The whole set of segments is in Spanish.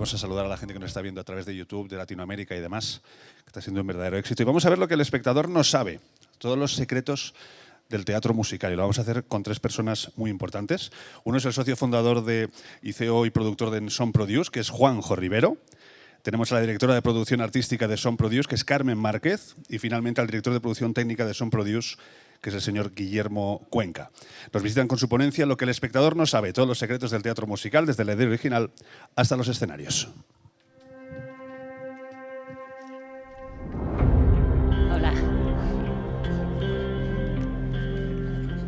volvemos a saludar a la gente que nos está viendo a través de YouTube, de Latinoamérica y demás, que está siendo un verdadero éxito. Y vamos a ver lo que el espectador no sabe, todos los secretos del teatro musical. Y lo vamos a hacer con tres personas muy importantes. Uno es el socio fundador y CEO y productor de Son Produce, que es Juanjo Rivero. Tenemos a la directora de producción artística de Son Produce, que es Carmen Márquez. Y finalmente al director de producción técnica de Son Produce, que es el señor Guillermo Cuenca. Nos visitan con su ponencia Lo que el espectador no sabe, todos los secretos del teatro musical, desde la idea original hasta los escenarios. Hola.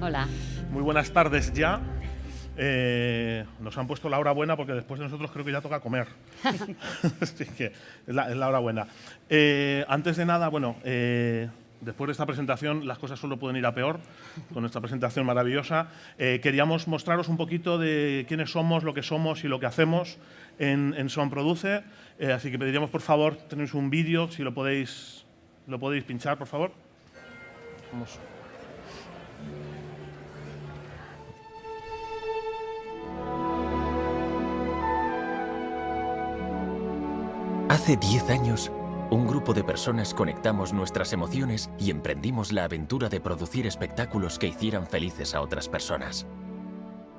Hola. Muy buenas tardes ya. Nos han puesto la hora buena porque después de nosotros creo que ya toca comer. Así que es la hora buena. Antes de nada, bueno, después de esta presentación las cosas solo pueden ir a peor con esta presentación maravillosa. Queríamos mostraros un poquito de quiénes somos, lo que somos y lo que hacemos en Son Produce. Así que pediríamos, por favor, tenéis un vídeo, si lo podéis pinchar, por favor. Vamos. Hace 10 años, un grupo de personas conectamos nuestras emociones y emprendimos la aventura de producir espectáculos que hicieran felices a otras personas.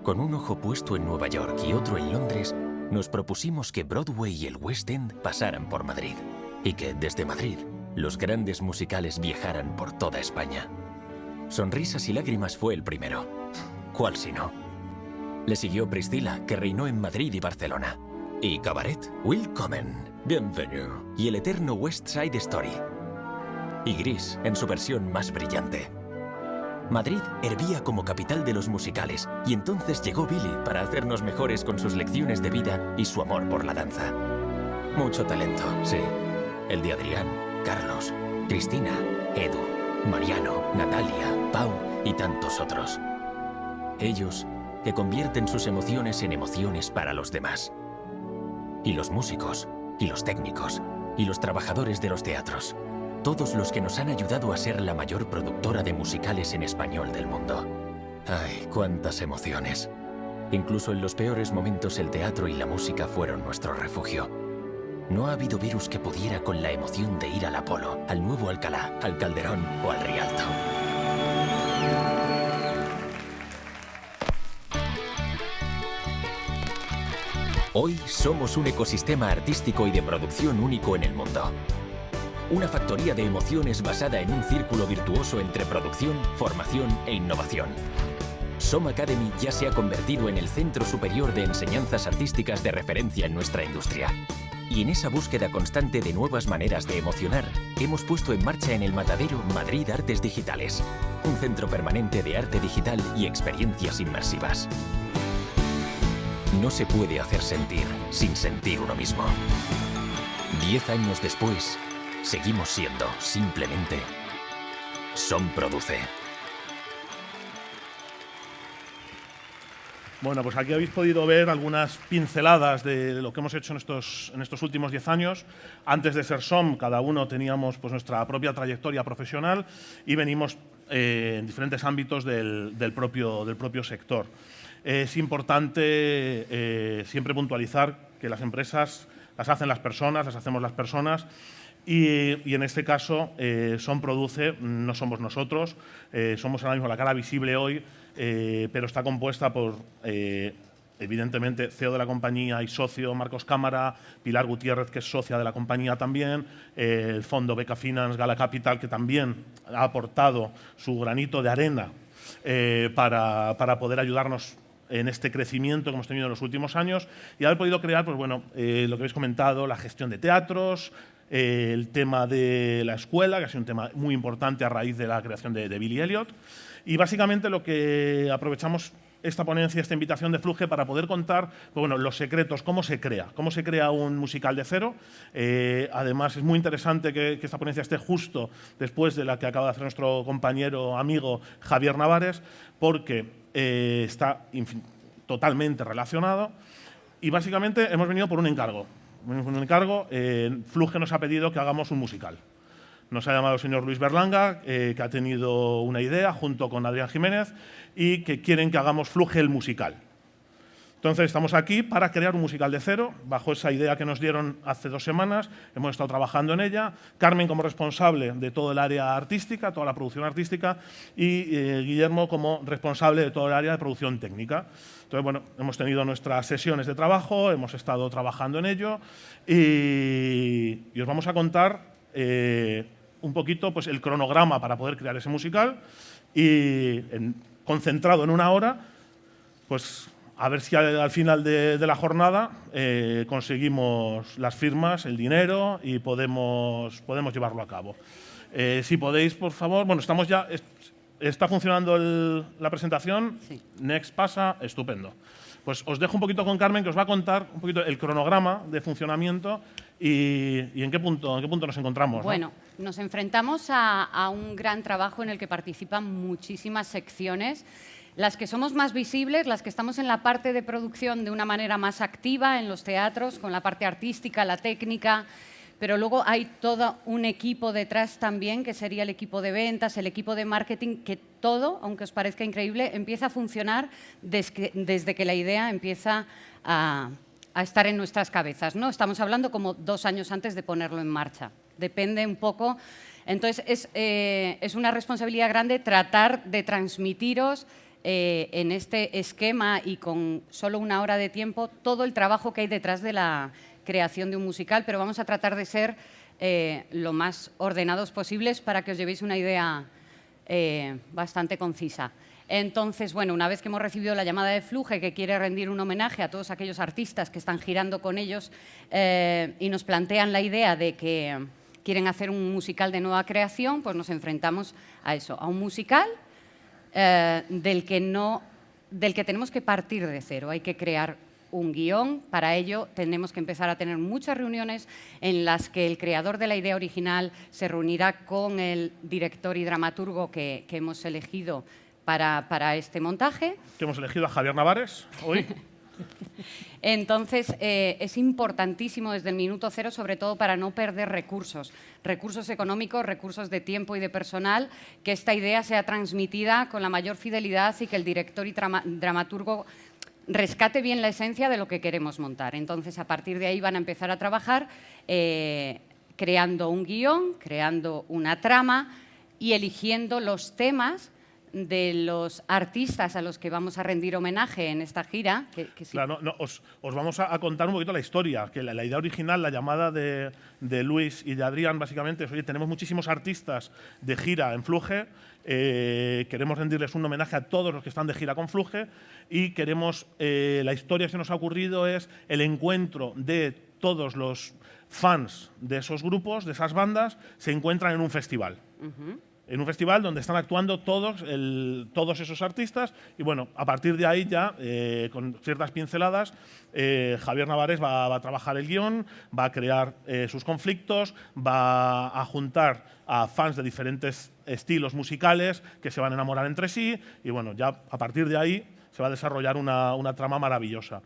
Con un ojo puesto en Nueva York y otro en Londres, nos propusimos que Broadway y el West End pasaran por Madrid y que, desde Madrid, los grandes musicales viajaran por toda España. Sonrisas y lágrimas fue el primero. ¿Cuál si no? Le siguió Priscila, que reinó en Madrid y Barcelona. Y Cabaret, Willkommen, Bienvenue, y el eterno West Side Story. Y Gris, en su versión más brillante. Madrid hervía como capital de los musicales, y entonces llegó Billy para hacernos mejores con sus lecciones de vida y su amor por la danza. Mucho talento, sí. El de Adrián, Carlos, Cristina, Edu, Mariano, Natalia, Pau y tantos otros. Ellos que convierten sus emociones en emociones para los demás. Y los músicos, y los técnicos, y los trabajadores de los teatros. Todos los que nos han ayudado a ser la mayor productora de musicales en español del mundo. ¡Ay, cuántas emociones! Incluso en los peores momentos el teatro y la música fueron nuestro refugio. No ha habido virus que pudiera con la emoción de ir al Apolo, al nuevo Alcalá, al Calderón o al Rialto. Hoy somos un ecosistema artístico y de producción único en el mundo. Una factoría de emociones basada en un círculo virtuoso entre producción, formación e innovación. Som Academy ya se ha convertido en el centro superior de enseñanzas artísticas de referencia en nuestra industria. Y en esa búsqueda constante de nuevas maneras de emocionar, hemos puesto en marcha en el Matadero Madrid Artes Digitales, un centro permanente de arte digital y experiencias inmersivas. No se puede hacer sentir sin sentir uno mismo. 10 años después, seguimos siendo simplemente Son Produce. Bueno, pues aquí habéis podido ver algunas pinceladas de lo que hemos hecho en estos últimos 10 años. Antes de ser SOM, cada uno teníamos pues, nuestra propia trayectoria profesional y venimos en diferentes ámbitos del propio sector. Es importante siempre puntualizar que las empresas las hacen las personas, las hacemos las personas. Y en este caso, Son Produce, no somos nosotros, somos ahora mismo la cara visible hoy, pero está compuesta por, evidentemente, CEO de la compañía y socio Marcos Cámara, Pilar Gutiérrez, que es socia de la compañía también, el fondo Beca Finance Gala Capital, que también ha aportado su granito de arena para poder ayudarnos en este crecimiento que hemos tenido en los últimos años y haber podido crear, pues bueno, lo que habéis comentado, la gestión de teatros, el tema de la escuela, que ha sido un tema muy importante a raíz de la creación de Billy Elliot. Y básicamente lo que aprovechamos esta ponencia, esta invitación de Fluge para poder contar pues bueno, los secretos, cómo se crea un musical de cero. Además, es muy interesante que esta ponencia esté justo después de la que acaba de hacer nuestro compañero, amigo Javier Navares, porque está totalmente relacionado y básicamente hemos venido por un encargo. Fluge nos ha pedido que hagamos un musical. Nos ha llamado el señor Luis Berlanga, que ha tenido una idea junto con Adrián Jiménez y que quieren que hagamos Fluge el musical. Entonces, estamos aquí para crear un musical de cero, bajo esa idea que nos dieron hace 2 semanas. Hemos estado trabajando en ella. Carmen como responsable de todo el área artística, toda la producción artística, y Guillermo como responsable de todo el área de producción técnica. Entonces, bueno, hemos tenido nuestras sesiones de trabajo, hemos estado trabajando en ello y os vamos a contar un poquito pues, el cronograma para poder crear ese musical y concentrado en 1 hora, pues a ver si al final de la jornada conseguimos las firmas, el dinero y podemos llevarlo a cabo. Si podéis, por favor, bueno, estamos ya, está funcionando la presentación. Sí. Next pasa, estupendo. Pues os dejo un poquito con Carmen, que os va a contar un poquito el cronograma de funcionamiento y en qué punto nos encontramos. Bueno, nos enfrentamos a un gran trabajo en el que participan muchísimas secciones. Las que somos más visibles, las que estamos en la parte de producción de una manera más activa en los teatros, con la parte artística, la técnica, pero luego hay todo un equipo detrás también, que sería el equipo de ventas, el equipo de marketing, que todo, aunque os parezca increíble, empieza a funcionar desde que la idea empieza a estar en nuestras cabezas, ¿no? Estamos hablando como 2 años antes de ponerlo en marcha. Depende un poco. Entonces, es una responsabilidad grande tratar de transmitiros en este esquema y con solo 1 hora de tiempo todo el trabajo que hay detrás de la creación de un musical, pero vamos a tratar de ser lo más ordenados posibles para que os llevéis una idea bastante concisa. Entonces, bueno, una vez que hemos recibido la llamada de Fluge, que quiere rendir un homenaje a todos aquellos artistas que están girando con ellos y nos plantean la idea de que quieren hacer un musical de nueva creación, pues nos enfrentamos a eso, a un musical del que tenemos que partir de cero. Hay que crear un guión. Para ello tenemos que empezar a tener muchas reuniones en las que el creador de la idea original se reunirá con el director y dramaturgo que hemos elegido para este montaje. Que hemos elegido a Javier Navares hoy. Entonces, es importantísimo desde el minuto cero, sobre todo para no perder recursos económicos, recursos de tiempo y de personal, que esta idea sea transmitida con la mayor fidelidad y que el director y dramaturgo rescate bien la esencia de lo que queremos montar. Entonces, a partir de ahí van a empezar a trabajar creando un guión, creando una trama y eligiendo los temas de los artistas a los que vamos a rendir homenaje en esta gira. Sí. Claro, os vamos a contar un poquito la historia, que la idea original, la llamada de Luis y de Adrián, básicamente es, oye, tenemos muchísimos artistas de gira en Fluge, queremos rendirles un homenaje a todos los que están de gira con Fluge y queremos, la historia que se nos ha ocurrido es el encuentro de todos los fans de esos grupos, de esas bandas, se encuentran en un festival. En un festival donde están actuando todos esos artistas y bueno, a partir de ahí ya, con ciertas pinceladas, Javier Navares va a trabajar el guión, va a crear sus conflictos, va a juntar a fans de diferentes estilos musicales que se van a enamorar entre sí y bueno, ya a partir de ahí se va a desarrollar una trama maravillosa.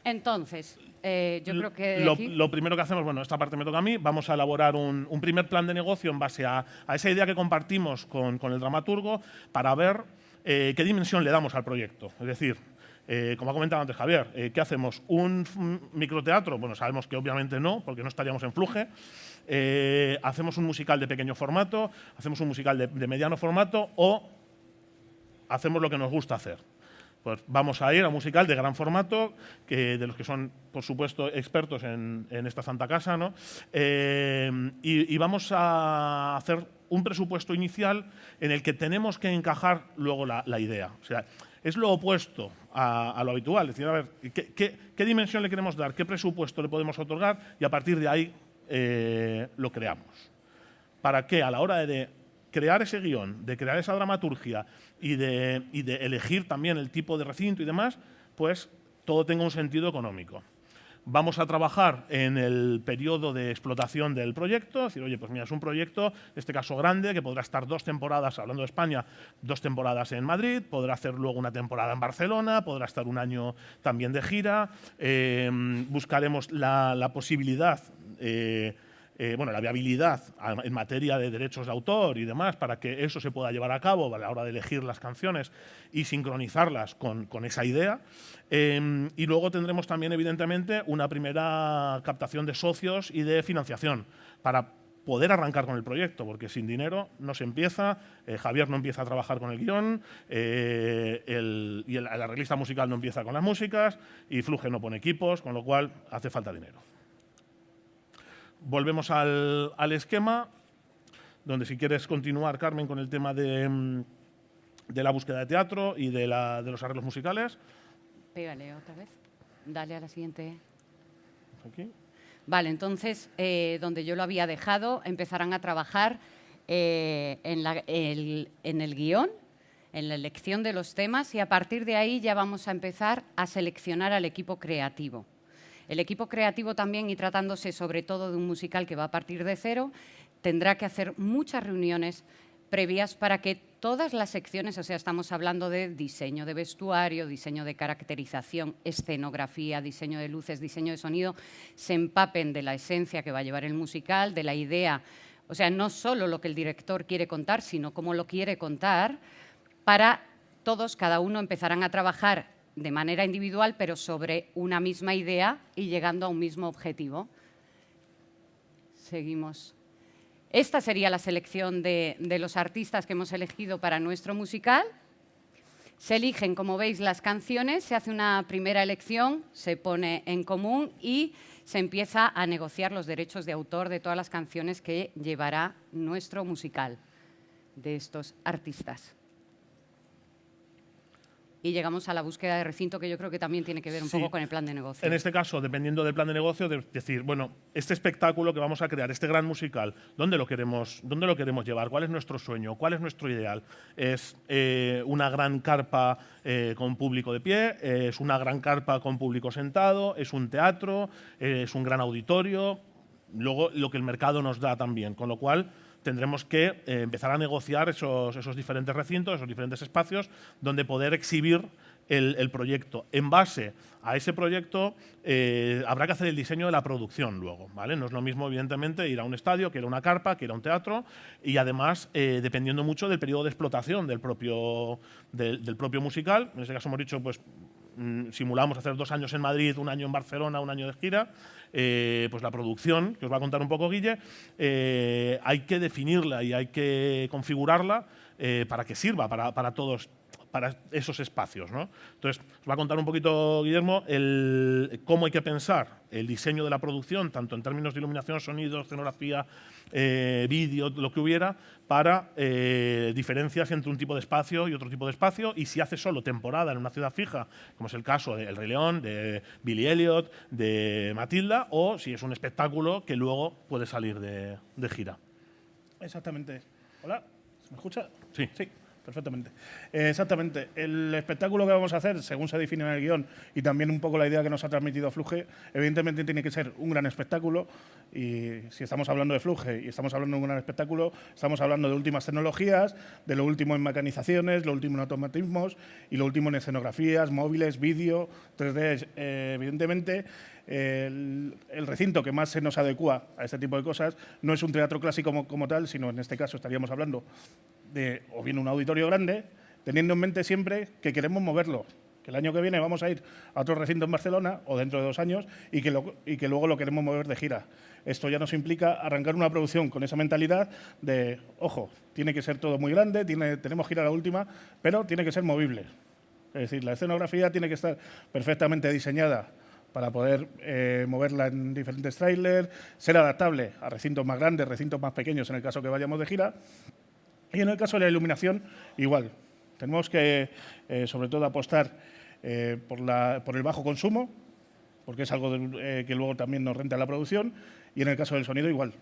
Entonces, yo creo que lo primero que hacemos, bueno, esta parte me toca a mí, vamos a elaborar un primer plan de negocio en base a esa idea que compartimos con el dramaturgo para ver qué dimensión le damos al proyecto. Es decir, como ha comentado antes Javier, ¿qué hacemos? ¿Un microteatro? Bueno, sabemos que obviamente no, porque no estaríamos en Fluge. ¿Hacemos un musical de pequeño formato? ¿Hacemos un musical de mediano formato? ¿O hacemos lo que nos gusta hacer? Pues vamos a ir a un musical de gran formato, de los que son, por supuesto, expertos en esta santa casa, ¿no? Y vamos a hacer un presupuesto inicial en el que tenemos que encajar luego la idea. O sea, es lo opuesto a lo habitual. Es decir, a ver, ¿qué dimensión le queremos dar? ¿Qué presupuesto le podemos otorgar? Y a partir de ahí lo creamos. Para que a la hora de crear ese guión, de crear esa dramaturgia y de elegir también el tipo de recinto y demás, pues todo tenga un sentido económico. Vamos a trabajar en el periodo de explotación del proyecto, decir, oye, pues mira, es un proyecto, en este caso grande, que podrá estar 2 temporadas, hablando de España, 2 temporadas en Madrid, podrá hacer luego una temporada en Barcelona, podrá estar 1 año también de gira, buscaremos la posibilidad la viabilidad en materia de derechos de autor y demás para que eso se pueda llevar a cabo a la hora de elegir las canciones y sincronizarlas con esa idea. Y luego tendremos también, evidentemente, una primera captación de socios y de financiación para poder arrancar con el proyecto, porque sin dinero no se empieza, Javier no empieza a trabajar con el guión, el arreglista musical no empieza con las músicas y Fluge no pone equipos, con lo cual hace falta dinero. Volvemos al esquema, donde si quieres continuar, Carmen, con el tema de la búsqueda de teatro y de los arreglos musicales. Pégale otra vez. Dale a la siguiente. Aquí. Vale, entonces, donde yo lo había dejado, empezarán a trabajar en el guión, en la elección de los temas, y a partir de ahí ya vamos a empezar a seleccionar al equipo creativo. El equipo creativo también, y tratándose sobre todo de un musical que va a partir de cero, tendrá que hacer muchas reuniones previas para que todas las secciones, o sea, estamos hablando de diseño de vestuario, diseño de caracterización, escenografía, diseño de luces, diseño de sonido, se empapen de la esencia que va a llevar el musical, de la idea, o sea, no solo lo que el director quiere contar, sino cómo lo quiere contar, para todos, cada uno empezarán a trabajar de manera individual, pero sobre una misma idea y llegando a un mismo objetivo. Seguimos. Esta sería la selección de los artistas que hemos elegido para nuestro musical. Se eligen, como veis, las canciones, se hace una primera elección, se pone en común y se empieza a negociar los derechos de autor de todas las canciones que llevará nuestro musical de estos artistas. Y llegamos a la búsqueda de recinto, que yo creo que también tiene que ver un poco con el plan de negocio. En este caso, dependiendo del plan de negocio, de decir, bueno, este espectáculo que vamos a crear, este gran musical, ¿dónde lo queremos llevar? ¿Cuál es nuestro sueño? ¿Cuál es nuestro ideal? ¿Es una gran carpa con público de pie? ¿Es una gran carpa con público sentado? ¿Es un teatro? ¿Es un gran auditorio? Luego, lo que el mercado nos da también, con lo cual tendremos que empezar a negociar esos diferentes recintos, esos diferentes espacios donde poder exhibir el proyecto. En base a ese proyecto habrá que hacer el diseño de la producción luego, ¿vale? No es lo mismo, evidentemente, ir a un estadio, que ir a una carpa, que ir a un teatro, y además dependiendo mucho del periodo de explotación del propio musical. En este caso hemos dicho, pues, simulamos hacer 2 años en Madrid, 1 año en Barcelona, 1 año de gira. Pues la producción, que os va a contar un poco Guille, hay que definirla y hay que configurarla para que sirva para todos, para esos espacios, ¿no? Entonces, os va a contar un poquito Guillermo cómo hay que pensar el diseño de la producción, tanto en términos de iluminación, sonido, escenografía, vídeo, lo que hubiera, para diferencias entre un tipo de espacio y otro tipo de espacio, y si hace solo temporada en una ciudad fija, como es el caso de El Rey León, de Billy Elliot, de Matilda, o si es un espectáculo que luego puede salir de gira. Exactamente. Hola, ¿se me escucha? Sí. Sí, perfectamente. Exactamente. El espectáculo que vamos a hacer, según se define en el guión y también un poco la idea que nos ha transmitido Fluge, evidentemente tiene que ser un gran espectáculo. Y si estamos hablando de Fluge y estamos hablando de un gran espectáculo, estamos hablando de últimas tecnologías, de lo último en mecanizaciones, lo último en automatismos y lo último en escenografías, móviles, vídeo, 3D. Evidentemente, el recinto que más se nos adecua a este tipo de cosas no es un teatro clásico como tal, sino en este caso estaríamos hablando de o bien un auditorio grande, teniendo en mente siempre que queremos moverlo, que el año que viene vamos a ir a otro recinto en Barcelona o dentro de 2 años y que luego lo queremos mover de gira. Esto ya nos implica arrancar una producción con esa mentalidad de, ojo, tiene que ser todo muy grande, tenemos que ir a la última, pero tiene que ser movible. Es decir, la escenografía tiene que estar perfectamente diseñada para poder moverla en diferentes trailers, ser adaptable a recintos más grandes, recintos más pequeños en el caso que vayamos de gira. Y en el caso de la iluminación, igual. Tenemos que, sobre todo, apostar por el bajo consumo, porque es algo que luego también nos renta la producción. Y en el caso del sonido, igual.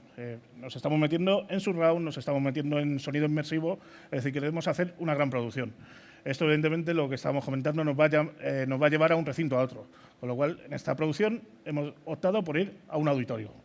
Nos estamos metiendo en surround, nos estamos metiendo en sonido inmersivo, es decir, queremos hacer una gran producción. Esto, evidentemente, lo que estábamos comentando, nos va a llevar a un recinto a otro. Con lo cual, en esta producción hemos optado por ir a un auditorio.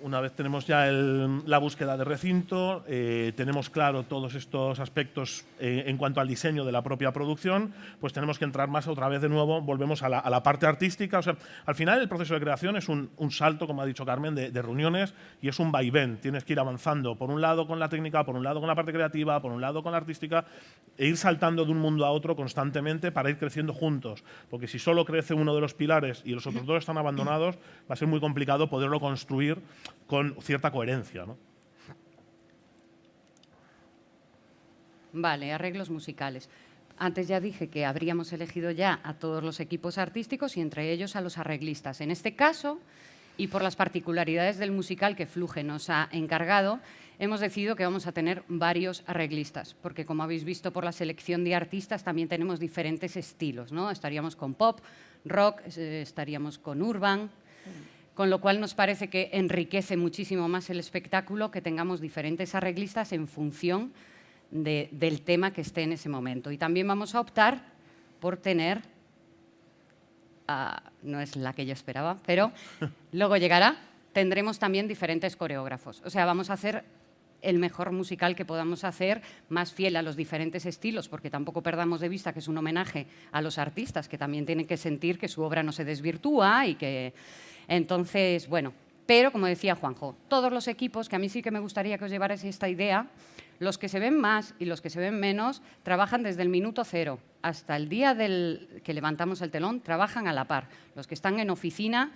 una vez tenemos ya la búsqueda de recinto, tenemos claro todos estos aspectos en cuanto al diseño de la propia producción, pues tenemos que entrar más otra vez de nuevo, volvemos a la parte artística. O sea, al final el proceso de creación es un salto, como ha dicho Carmen, de reuniones, y es un vaivén. Tienes que ir avanzando por un lado con la técnica, por un lado con la parte creativa, por un lado con la artística, e ir saltando de un mundo a otro constantemente para ir creciendo juntos. Porque si solo crece uno de los pilares y los otros dos están abandonados, va a ser muy complicado poderlo construir con cierta coherencia, ¿no? Vale, arreglos musicales. Antes ya dije que habríamos elegido ya a todos los equipos artísticos y entre ellos a los arreglistas. En este caso, y por las particularidades del musical que Fluge nos ha encargado, hemos decidido que vamos a tener varios arreglistas, porque como habéis visto por la selección de artistas también tenemos diferentes estilos, ¿no? Estaríamos con pop, rock, estaríamos con urban, con lo cual nos parece que enriquece muchísimo más el espectáculo que tengamos diferentes arreglistas en función del tema que esté en ese momento. Y también vamos a optar por tener, no es la que yo esperaba, pero luego llegará, tendremos también diferentes coreógrafos. O sea, vamos a hacer el mejor musical que podamos hacer, más fiel a los diferentes estilos, porque tampoco perdamos de vista que es un homenaje a los artistas, que también tienen que sentir que su obra no se desvirtúa y que… Entonces, bueno, pero como decía Juanjo, todos los equipos, que a mí sí que me gustaría que os llevarais esta idea, los que se ven más y los que se ven menos, trabajan desde el minuto cero hasta el día que levantamos el telón, trabajan a la par. Los que están en oficina.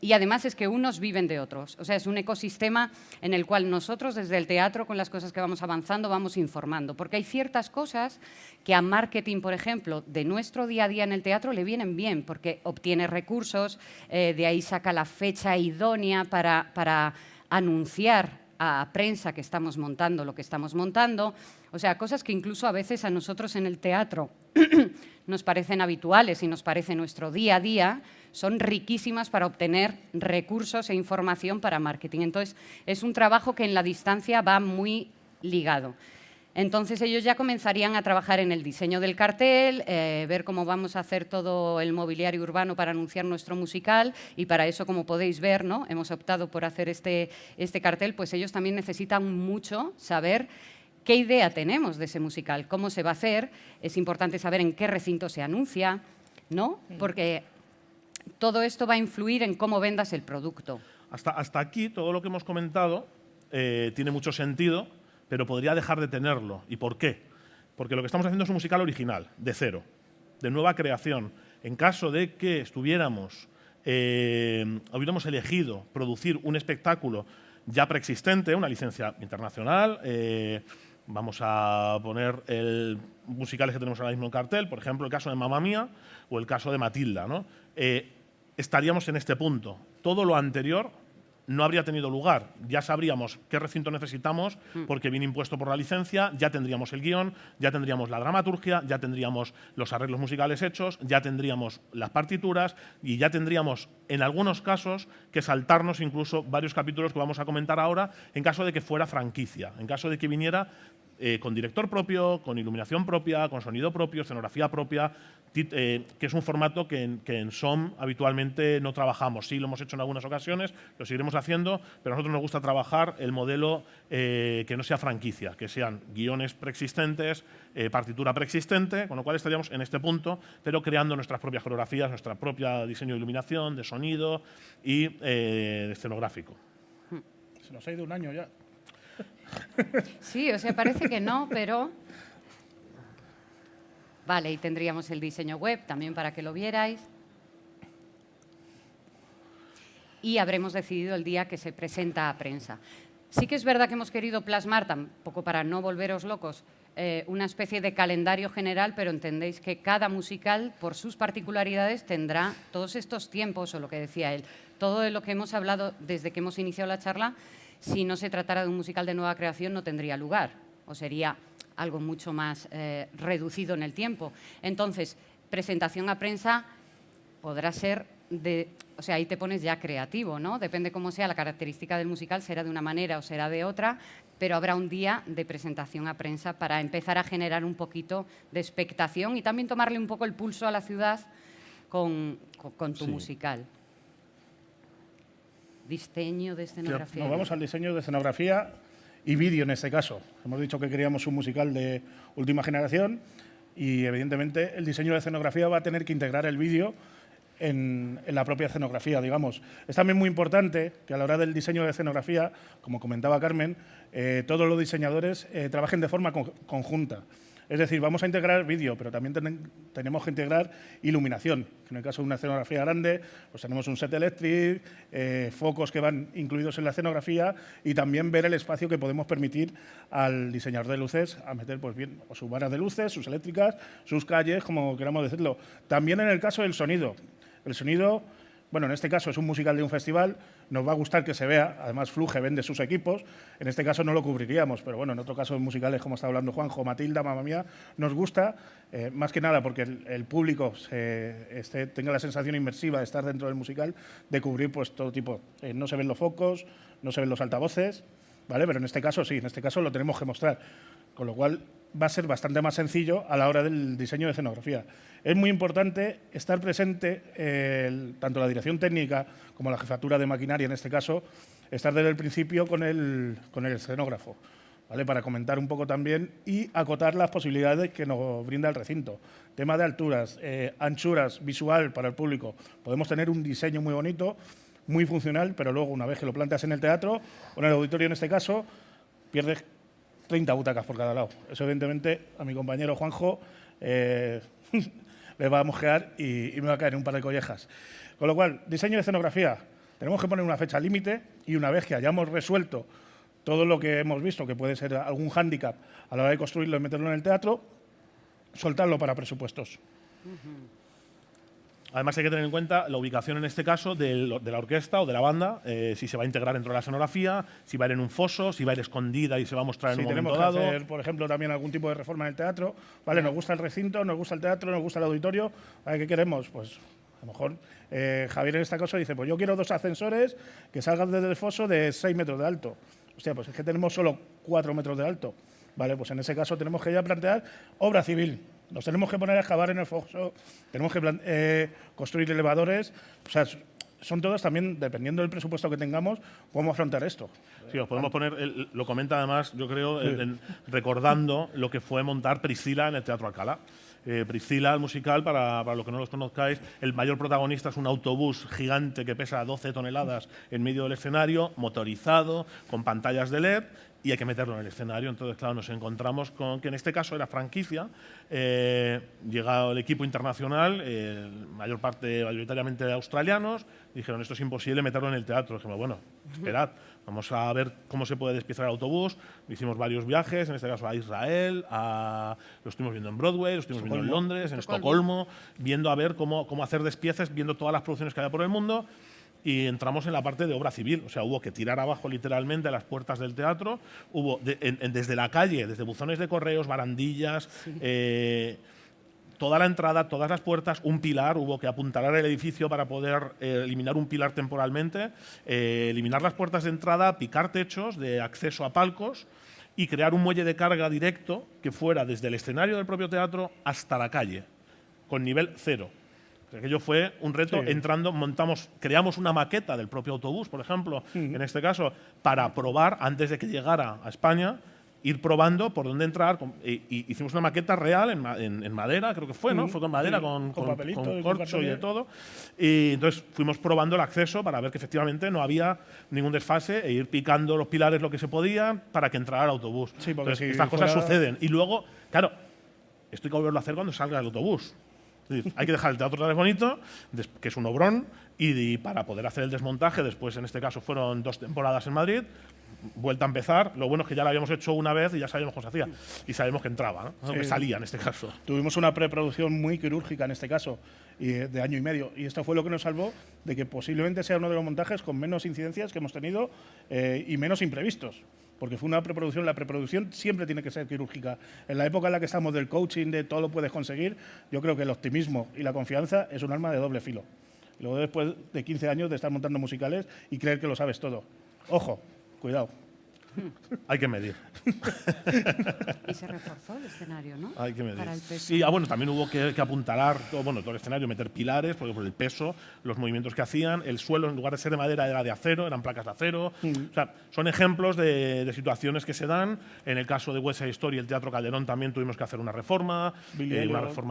Y además es que unos viven de otros. O sea, es un ecosistema en el cual nosotros desde el teatro, con las cosas que vamos avanzando, vamos informando. Porque hay ciertas cosas que a marketing, por ejemplo, de nuestro día a día en el teatro le vienen bien, porque obtiene recursos, de ahí saca la fecha idónea para anunciar a prensa que estamos montando lo que estamos montando. O sea, cosas que incluso a veces a nosotros en el teatro nos parecen habituales y nos parece nuestro día a día, son riquísimas para obtener recursos e información para marketing. Entonces, es un trabajo que en la distancia va muy ligado. Entonces, ellos ya comenzarían a trabajar en el diseño del cartel, ver cómo vamos a hacer todo el mobiliario urbano para anunciar nuestro musical, y para eso, como podéis ver, ¿no?, hemos optado por hacer este cartel, pues ellos también necesitan mucho saber qué idea tenemos de ese musical, cómo se va a hacer. Es importante saber en qué recinto se anuncia, ¿no? Porque todo esto va a influir en cómo vendas el producto. Hasta aquí, todo lo que hemos comentado tiene mucho sentido, pero podría dejar de tenerlo. ¿Y por qué? Porque lo que estamos haciendo es un musical original, de cero, de nueva creación. En caso de que hubiéramos elegido producir un espectáculo ya preexistente, una licencia internacional, vamos a poner musicales que tenemos ahora mismo en cartel, por ejemplo, el caso de Mamma Mía o el caso de Matilda, ¿no? Estaríamos en este punto. Todo lo anterior no habría tenido lugar. Ya sabríamos qué recinto necesitamos porque viene impuesto por la licencia, ya tendríamos el guión, ya tendríamos la dramaturgia, ya tendríamos los arreglos musicales hechos, ya tendríamos las partituras y ya tendríamos, en algunos casos, que saltarnos incluso varios capítulos que vamos a comentar ahora en caso de que fuera franquicia, en caso de que viniera con director propio, con iluminación propia, con sonido propio, escenografía propia, que es un formato que en SOM habitualmente no trabajamos. Sí, lo hemos hecho en algunas ocasiones, lo seguiremos haciendo, pero a nosotros nos gusta trabajar el modelo que no sea franquicia, que sean guiones preexistentes, partitura preexistente, con lo cual estaríamos en este punto, pero creando nuestras propias coreografías, nuestra propia diseño de iluminación, de sonido y escenográfico. Se nos ha ido un año ya. Sí, o sea, parece que no, pero… Vale, y tendríamos el diseño web también para que lo vierais. Y habremos decidido el día que se presenta a prensa. Sí que es verdad que hemos querido plasmar, tampoco para no volveros locos, una especie de calendario general, pero entendéis que cada musical, por sus particularidades, tendrá todos estos tiempos, o lo que decía él, todo de lo que hemos hablado desde que hemos iniciado la charla. Si no se tratara de un musical de nueva creación, no tendría lugar, o sería algo mucho más reducido en el tiempo. Entonces, presentación a prensa podrá ser o sea, ahí te pones ya creativo, ¿no? Depende cómo sea la característica del musical, será de una manera o será de otra, pero habrá un día de presentación a prensa para empezar a generar un poquito de expectación y también tomarle un poco el pulso a la ciudad con tu musical. Diseño de escenografía. Nos vamos al diseño de escenografía y vídeo en este caso. Hemos dicho que queríamos un musical de última generación y evidentemente el diseño de escenografía va a tener que integrar el vídeo en la propia escenografía, digamos. Es también muy importante que a la hora del diseño de escenografía, como comentaba Carmen, todos los diseñadores trabajen de forma conjunta. Es decir, vamos a integrar vídeo, pero también tenemos que integrar iluminación. En el caso de una escenografía grande, pues tenemos un set eléctrico, focos que van incluidos en la escenografía y también ver el espacio que podemos permitir al diseñador de luces a meter pues bien, o sus varas de luces, sus eléctricas, sus calles, como queramos decirlo. También en el caso del sonido. El sonido, bueno, en este caso es un musical de un festival, nos va a gustar que se vea, además Fluge vende sus equipos, en este caso no lo cubriríamos, pero bueno, en otro caso de musicales, como está hablando Juanjo, Matilda, Mamma Mía, nos gusta, más que nada porque el público tenga la sensación inmersiva de estar dentro del musical, de cubrir pues todo tipo, no se ven los focos, no se ven los altavoces, ¿vale? Pero en este caso sí, en este caso lo tenemos que mostrar, con lo cual va a ser bastante más sencillo a la hora del diseño de escenografía. Es muy importante estar presente, tanto la dirección técnica como la jefatura de maquinaria, en este caso, estar desde el principio con el escenógrafo, ¿vale? Para comentar un poco también y acotar las posibilidades que nos brinda el recinto. Tema de alturas, anchuras, visual para el público. Podemos tener un diseño muy bonito, muy funcional, pero luego una vez que lo planteas en el teatro o en el auditorio en este caso, pierdes 30 butacas por cada lado. Eso, evidentemente, a mi compañero Juanjo le va a mojear y me va a caer un par de collejas. Con lo cual, diseño de escenografía. Tenemos que poner una fecha límite y una vez que hayamos resuelto todo lo que hemos visto, que puede ser algún hándicap a la hora de construirlo y meterlo en el teatro, soltarlo para presupuestos. Además, hay que tener en cuenta la ubicación, en este caso, de la orquesta o de la banda, si se va a integrar dentro de la escenografía, si va a ir en un foso, si va a ir escondida y se va a mostrar en un momento dado. Tenemos que hacer, por ejemplo, también algún tipo de reforma en el teatro. ¿Vale? Nos gusta el recinto, nos gusta el teatro, nos gusta el auditorio. ¿Qué queremos? Pues a lo mejor Javier en este caso dice, pues yo quiero 2 ascensores que salgan desde el foso de 6 metros de alto. Hostia, pues es que tenemos solo 4 metros de alto. Vale, pues en ese caso tenemos que ya plantear obra civil. Nos tenemos que poner a excavar en el foso, tenemos que construir elevadores. O sea, son todas también, dependiendo del presupuesto que tengamos, cómo afrontar esto. Sí, os podemos poner, lo comenta además, yo creo, recordando lo que fue montar Priscila en el Teatro Alcalá. Priscila, el musical, para los que no los conozcáis, el mayor protagonista es un autobús gigante que pesa 12 toneladas en medio del escenario, motorizado, con pantallas de LED, y hay que meterlo en el escenario. Entonces, claro, nos encontramos con que en este caso era franquicia. Llega el equipo internacional, mayoritariamente de australianos, dijeron, esto es imposible meterlo en el teatro. Dijimos, bueno, esperad, vamos a ver cómo se puede despiezar el autobús. Hicimos varios viajes, en este caso a Israel, lo estuvimos viendo en Broadway, lo estuvimos viendo en Londres, en Estocolmo, viendo a ver cómo hacer despiezas, viendo todas las producciones que había por el mundo. Y entramos en la parte de obra civil, o sea, hubo que tirar abajo literalmente las puertas del teatro, hubo desde la calle, desde buzones de correos, barandillas, toda la entrada, todas las puertas, un pilar, hubo que apuntalar el edificio para poder eliminar un pilar temporalmente, eliminar las puertas de entrada, picar techos de acceso a palcos y crear un muelle de carga directo que fuera desde el escenario del propio teatro hasta la calle, con nivel 0. Aquello fue un reto, sí. Creamos una maqueta del propio autobús, por ejemplo, en este caso, para probar, antes de que llegara a España, ir probando por dónde entrar. Y hicimos una maqueta real en madera, creo que fue, ¿no? Fue con madera, con corcho y de todo. Y entonces fuimos probando el acceso para ver que efectivamente no había ningún desfase e ir picando los pilares lo que se podía para que entrara el autobús. Sí, porque entonces, estas cosas suceden. Y luego, claro, esto hay que volverlo a hacer cuando salga el autobús. Es decir, hay que dejar el teatro otra vez bonito, que es un obrón, y para poder hacer el desmontaje, después en este caso fueron 2 temporadas en Madrid, vuelta a empezar. Lo bueno es que ya lo habíamos hecho una vez y ya sabíamos cómo se hacía. Y sabíamos que entraba, ¿no? Que salía en este caso. Tuvimos una preproducción muy quirúrgica en este caso, de año y medio. Y esto fue lo que nos salvó de que posiblemente sea uno de los montajes con menos incidencias que hemos tenido y menos imprevistos. Porque fue una preproducción. La preproducción siempre tiene que ser quirúrgica. En la época en la que estamos del coaching, de todo lo puedes conseguir, yo creo que el optimismo y la confianza es un arma de doble filo. Luego, después de 15 años de estar montando musicales y creer que lo sabes todo. Ojo, cuidado. Hay que medir. Y se reforzó el escenario, ¿no? Hay que medir. Para el peso. Sí, bueno, también hubo que apuntalar todo el escenario, meter pilares, porque por el peso, los movimientos que hacían, el suelo en lugar de ser de madera era de acero, eran placas de acero. O sea, son ejemplos de situaciones que se dan. En el caso de West Side Story, el Teatro Calderón también tuvimos que hacer una reforma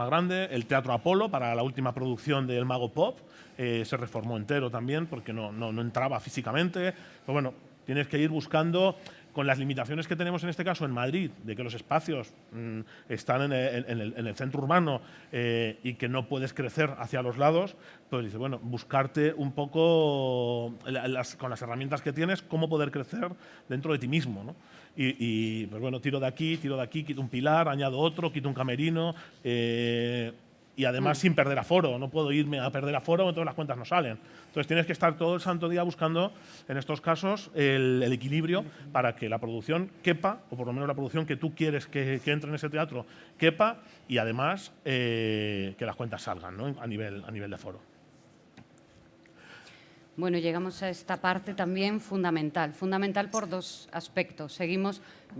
grande. El Teatro Apolo, para la última producción del Mago Pop, se reformó entero también porque no entraba físicamente. Pero bueno, tienes que ir buscando, con las limitaciones que tenemos en este caso en Madrid, de que los espacios están en el centro urbano y que no puedes crecer hacia los lados, pues dices, bueno, buscarte un poco con las herramientas que tienes, cómo poder crecer dentro de ti mismo, ¿no? Y pues bueno, tiro de aquí, quito un pilar, añado otro, quito un camerino. Y además sin perder aforo, no puedo irme a perder aforo, entonces las cuentas no salen. Entonces tienes que estar todo el santo día buscando, en estos casos, el equilibrio para que la producción quepa, o por lo menos la producción que tú quieres que entre en ese teatro quepa, y además que las cuentas salgan, ¿no? a nivel de aforo. Bueno, llegamos a esta parte también fundamental. Fundamental por dos aspectos.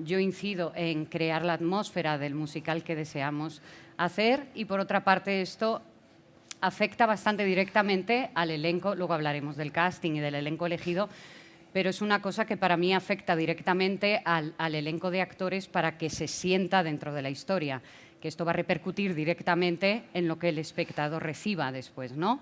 Yo incido en crear la atmósfera del musical que deseamos hacer y, por otra parte, esto afecta bastante directamente al elenco. Luego hablaremos del casting y del elenco elegido, pero es una cosa que para mí afecta directamente al elenco de actores para que se sienta dentro de la historia, que esto va a repercutir directamente en lo que el espectador reciba después, ¿no?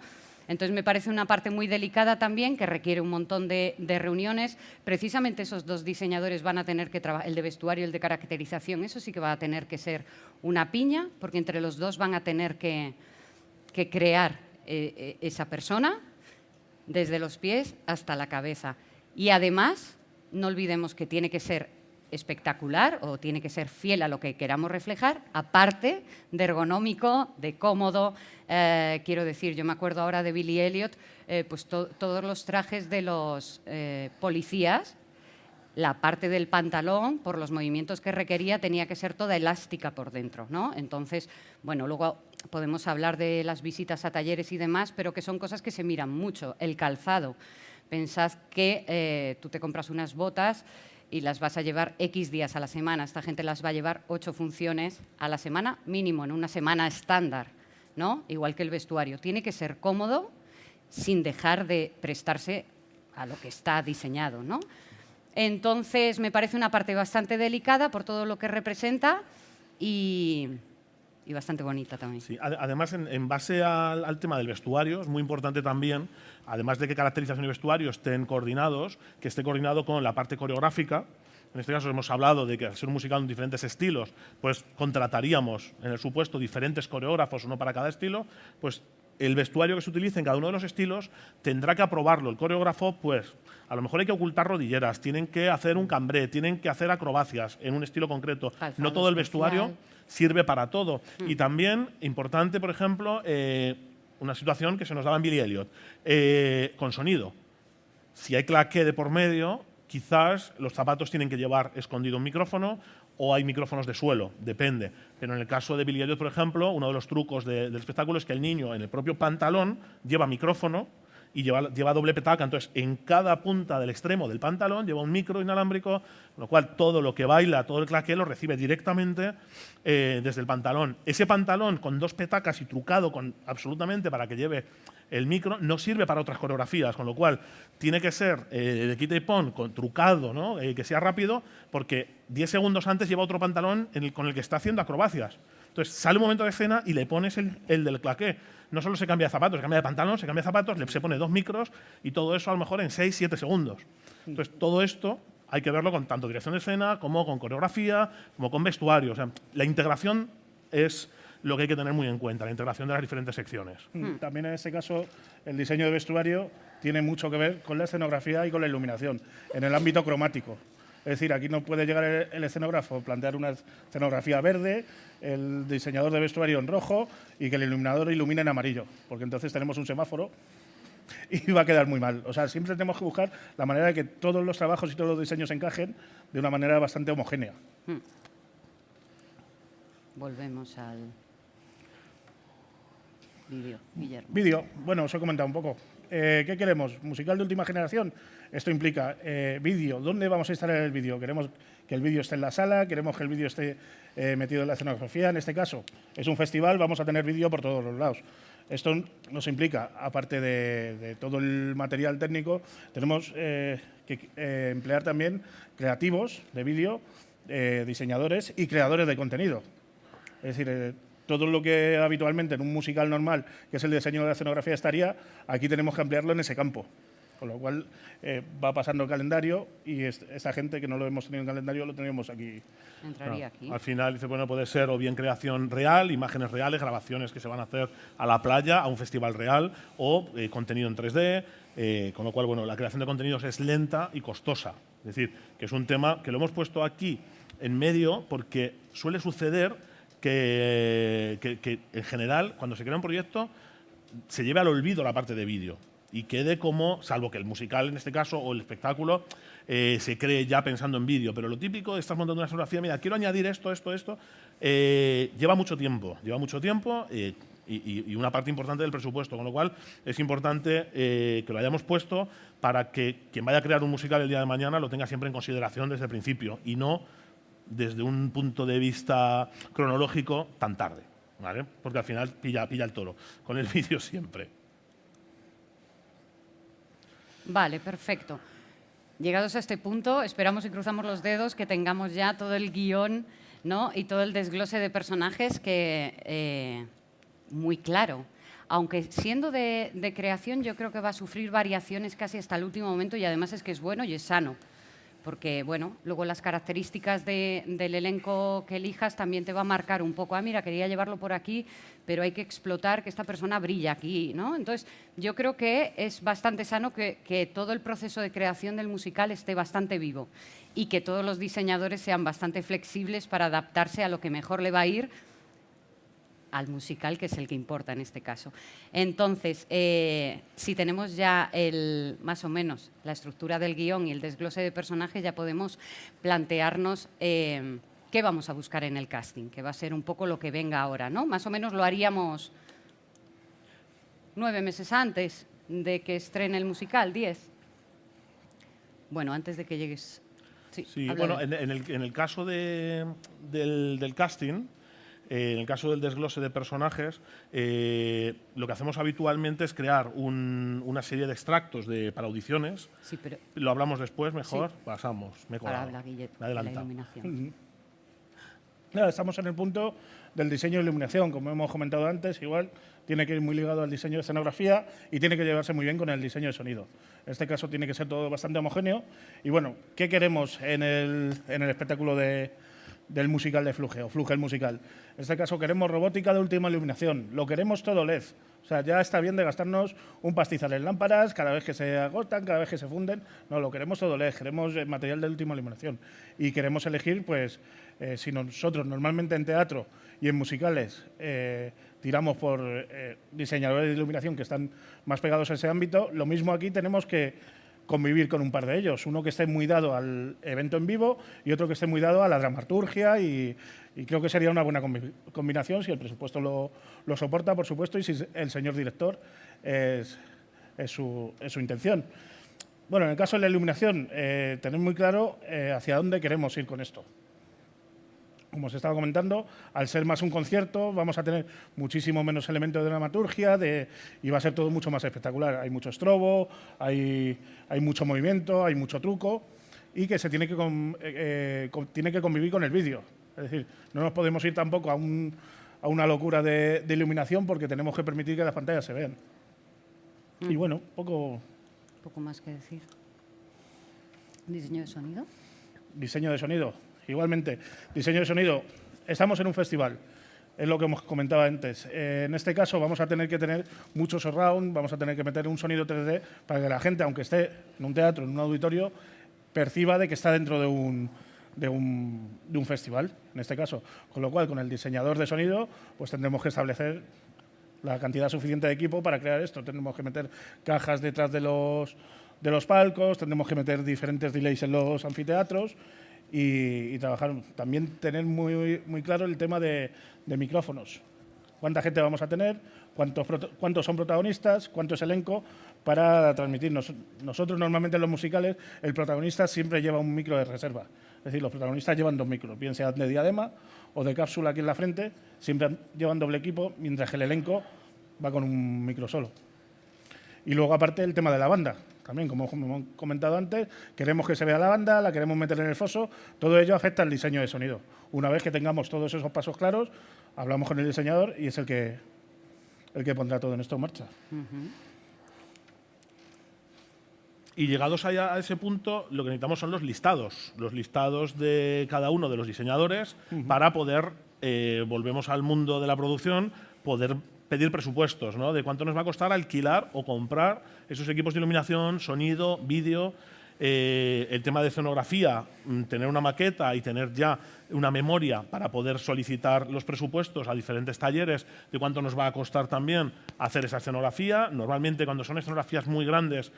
Entonces, me parece una parte muy delicada también, que requiere un montón de reuniones. Precisamente esos dos diseñadores van a tener que trabajar, el de vestuario y el de caracterización, eso sí que va a tener que ser una piña, porque entre los dos van a tener que crear esa persona desde los pies hasta la cabeza. Y además, no olvidemos que tiene que ser espectacular o tiene que ser fiel a lo que queramos reflejar, aparte de ergonómico, de cómodo. Quiero decir, yo me acuerdo ahora de Billy Elliot, pues todos los trajes de los policías, la parte del pantalón, por los movimientos que requería, tenía que ser toda elástica por dentro, ¿no? Entonces, bueno, luego podemos hablar de las visitas a talleres y demás, pero que son cosas que se miran mucho. El calzado. Pensad que tú te compras unas botas y las vas a llevar X días a la semana. Esta gente las va a llevar 8 funciones a la semana, mínimo, en una semana estándar, ¿no? Igual que el vestuario. Tiene que ser cómodo sin dejar de prestarse a lo que está diseñado, ¿no? Entonces, me parece una parte bastante delicada por todo lo que representa y bastante bonita también. Sí, además, en base al tema del vestuario, es muy importante también, además de que caracterización y vestuario estén coordinados, que esté coordinado con la parte coreográfica. En este caso hemos hablado de que al ser un musical en diferentes estilos, pues contrataríamos en el supuesto diferentes coreógrafos, uno para cada estilo, pues el vestuario que se utilice en cada uno de los estilos tendrá que aprobarlo el coreógrafo, pues a lo mejor hay que ocultar rodilleras, tienen que hacer un cambré, tienen que hacer acrobacias en un estilo concreto. No todo el vestuario sirve para todo. Y también, importante, por ejemplo, una situación que se nos daba en Billy Elliot, con sonido. Si hay claqué de por medio, quizás los zapatos tienen que llevar escondido un micrófono o hay micrófonos de suelo, depende. Pero en el caso de Billy Elliot, por ejemplo, uno de los trucos del espectáculo es que el niño en el propio pantalón lleva micrófono y lleva doble petaca. Entonces, en cada punta del extremo del pantalón lleva un micro inalámbrico, con lo cual todo lo que baila, todo el claqué lo recibe directamente desde el pantalón. Ese pantalón con 2 petacas y trucado absolutamente para que lleve el micro no sirve para otras coreografías, con lo cual tiene que ser de quita y pon, trucado, ¿no? Que sea rápido, porque 10 segundos antes lleva otro pantalón con el que está haciendo acrobacias. Entonces sale un momento de escena y le pones el del claqué. No solo se cambia de zapatos, se cambia de pantalón, se cambia de zapatos, se pone 2 micros y todo eso a lo mejor en 6-7 segundos. Entonces todo esto hay que verlo con tanto dirección de escena como con coreografía, como con vestuario. O sea, la integración es lo que hay que tener muy en cuenta, la integración de las diferentes secciones. También en ese caso, el diseño de vestuario tiene mucho que ver con la escenografía y con la iluminación, en el ámbito cromático. Es decir, aquí no puede llegar el escenógrafo, plantear una escenografía verde, el diseñador de vestuario en rojo y que el iluminador ilumine en amarillo, porque entonces tenemos un semáforo y va a quedar muy mal. O sea, siempre tenemos que buscar la manera de que todos los trabajos y todos los diseños encajen de una manera bastante homogénea. Volvemos al vídeo, Guillermo. Vídeo, bueno, os he comentado un poco. ¿qué queremos? ¿Musical de última generación? Esto implica vídeo. ¿Dónde vamos a instalar el vídeo? ¿Queremos que el vídeo esté en la sala? ¿Queremos que el vídeo esté metido en la escenografía? En este caso, es un festival, vamos a tener vídeo por todos los lados. Esto nos implica, aparte de todo el material técnico, tenemos que emplear también creativos de vídeo, diseñadores y creadores de contenido. Es decir, todo lo que habitualmente en un musical normal, que es el diseño de la escenografía, estaría, aquí tenemos que ampliarlo en ese campo. Con lo cual va pasando el calendario y esta gente que no lo hemos tenido en calendario lo tenemos aquí. Entraría aquí. Al final, dice, bueno, puede ser o bien creación real, imágenes reales, grabaciones que se van a hacer a la playa, a un festival real, o contenido en 3D, con lo cual, bueno, la creación de contenidos es lenta y costosa. Es decir, que es un tema que lo hemos puesto aquí en medio porque suele suceder que en general, cuando se crea un proyecto, se lleve al olvido la parte de vídeo y quede como, salvo que el musical en este caso o el espectáculo se cree ya pensando en vídeo, pero lo típico, estás montando una escenografía, mira, quiero añadir esto, lleva mucho tiempo y una parte importante del presupuesto, con lo cual es importante que lo hayamos puesto para que quien vaya a crear un musical el día de mañana lo tenga siempre en consideración desde el principio y no desde un punto de vista cronológico tan tarde, ¿vale? Porque al final pilla el toro, con el vídeo siempre. Vale, perfecto. Llegados a este punto, esperamos y cruzamos los dedos que tengamos ya todo el guión, ¿no? Y todo el desglose de personajes que muy claro. Aunque siendo de creación, yo creo que va a sufrir variaciones casi hasta el último momento y además es que es bueno y es sano. Porque, bueno, luego las características del elenco que elijas también te va a marcar un poco. Ah, mira, quería llevarlo por aquí, pero hay que explotar que esta persona brilla aquí, ¿no? Entonces, yo creo que es bastante sano que todo el proceso de creación del musical esté bastante vivo y que todos los diseñadores sean bastante flexibles para adaptarse a lo que mejor le va a ir al musical, que es el que importa en este caso. Entonces, si tenemos ya más o menos la estructura del guión y el desglose de personajes, ya podemos plantearnos qué vamos a buscar en el casting, que va a ser un poco lo que venga ahora, ¿no? Más o menos lo haríamos 9 meses antes de que estrene el musical, 10. Bueno, antes de que llegues. Sí, bueno, en el caso del casting, en el caso del desglose de personajes, lo que hacemos habitualmente es crear una serie de extractos para audiciones. Sí, pero lo hablamos después, mejor. Sí. Pasamos. Me he para colado. hablar, Guillet, Me he de la adelantado. iluminación. Claro, estamos en el punto del diseño de iluminación, como hemos comentado antes, igual tiene que ir muy ligado al diseño de escenografía y tiene que llevarse muy bien con el diseño de sonido. En este caso tiene que ser todo bastante homogéneo. Y bueno, ¿qué queremos en el espectáculo del musical de Fluge, o Fluge el musical? En este caso queremos robótica de última iluminación, lo queremos todo LED. O sea, ya está bien de gastarnos un pastizal en lámparas cada vez que se agotan, cada vez que se funden. No, lo queremos todo LED, queremos material de última iluminación. Y queremos elegir, pues, si nosotros normalmente en teatro y en musicales tiramos por diseñadores de iluminación que están más pegados a ese ámbito, lo mismo aquí tenemos que convivir con un par de ellos. Uno que esté muy dado al evento en vivo y otro que esté muy dado a la dramaturgia y creo que sería una buena combinación si el presupuesto lo soporta, por supuesto, y si el señor director es su intención. Bueno, en el caso de la iluminación, tener muy claro hacia dónde queremos ir con esto. Como os estaba comentando, al ser más un concierto, vamos a tener muchísimo menos elementos de dramaturgia y va a ser todo mucho más espectacular. Hay mucho estrobo, hay mucho movimiento, hay mucho truco y que se tiene que convivir con el vídeo. Es decir, no nos podemos ir tampoco a una locura de iluminación porque tenemos que permitir que las pantallas se vean. Y bueno, poco más que decir. ¿Diseño de sonido? Diseño de sonido. Igualmente, diseño de sonido. Estamos en un festival, es lo que hemos comentado antes. En este caso vamos a tener que tener mucho surround, vamos a tener que meter un sonido 3D para que la gente, aunque esté en un teatro, en un auditorio, perciba de que está dentro de un festival, en este caso. Con lo cual, con el diseñador de sonido, pues tendremos que establecer la cantidad suficiente de equipo para crear esto. Tendremos que meter cajas detrás de los palcos, tendremos que meter diferentes delays en los anfiteatros y trabajar. También tener muy claro el tema de micrófonos. cuánta gente vamos a tener, cuántos son protagonistas, cuánto es elenco, para transmitirnos. Nosotros normalmente en los musicales el protagonista siempre lleva un micro de reserva. Es decir, los protagonistas llevan 2 micros, bien sea de diadema o de cápsula aquí en la frente, siempre llevan doble equipo, mientras que el elenco va con un micro solo. Y luego, aparte, el tema de la banda. También, como hemos comentado antes, queremos que se vea la banda, la queremos meter en el foso. Todo ello afecta al diseño de sonido. Una vez que tengamos todos esos pasos claros, hablamos con el diseñador y es el que pondrá todo en esto en marcha. Y llegados a ese punto, lo que necesitamos son los listados de cada uno de los diseñadores para poder, volvemos al mundo de la producción, poder pedir presupuestos, ¿no? De cuánto nos va a costar alquilar o comprar esos equipos de iluminación, sonido, vídeo, el tema de escenografía, tener una maqueta y tener ya una memoria para poder solicitar los presupuestos a diferentes talleres de cuánto nos va a costar también hacer esa escenografía. Normalmente, cuando son escenografías muy grandes,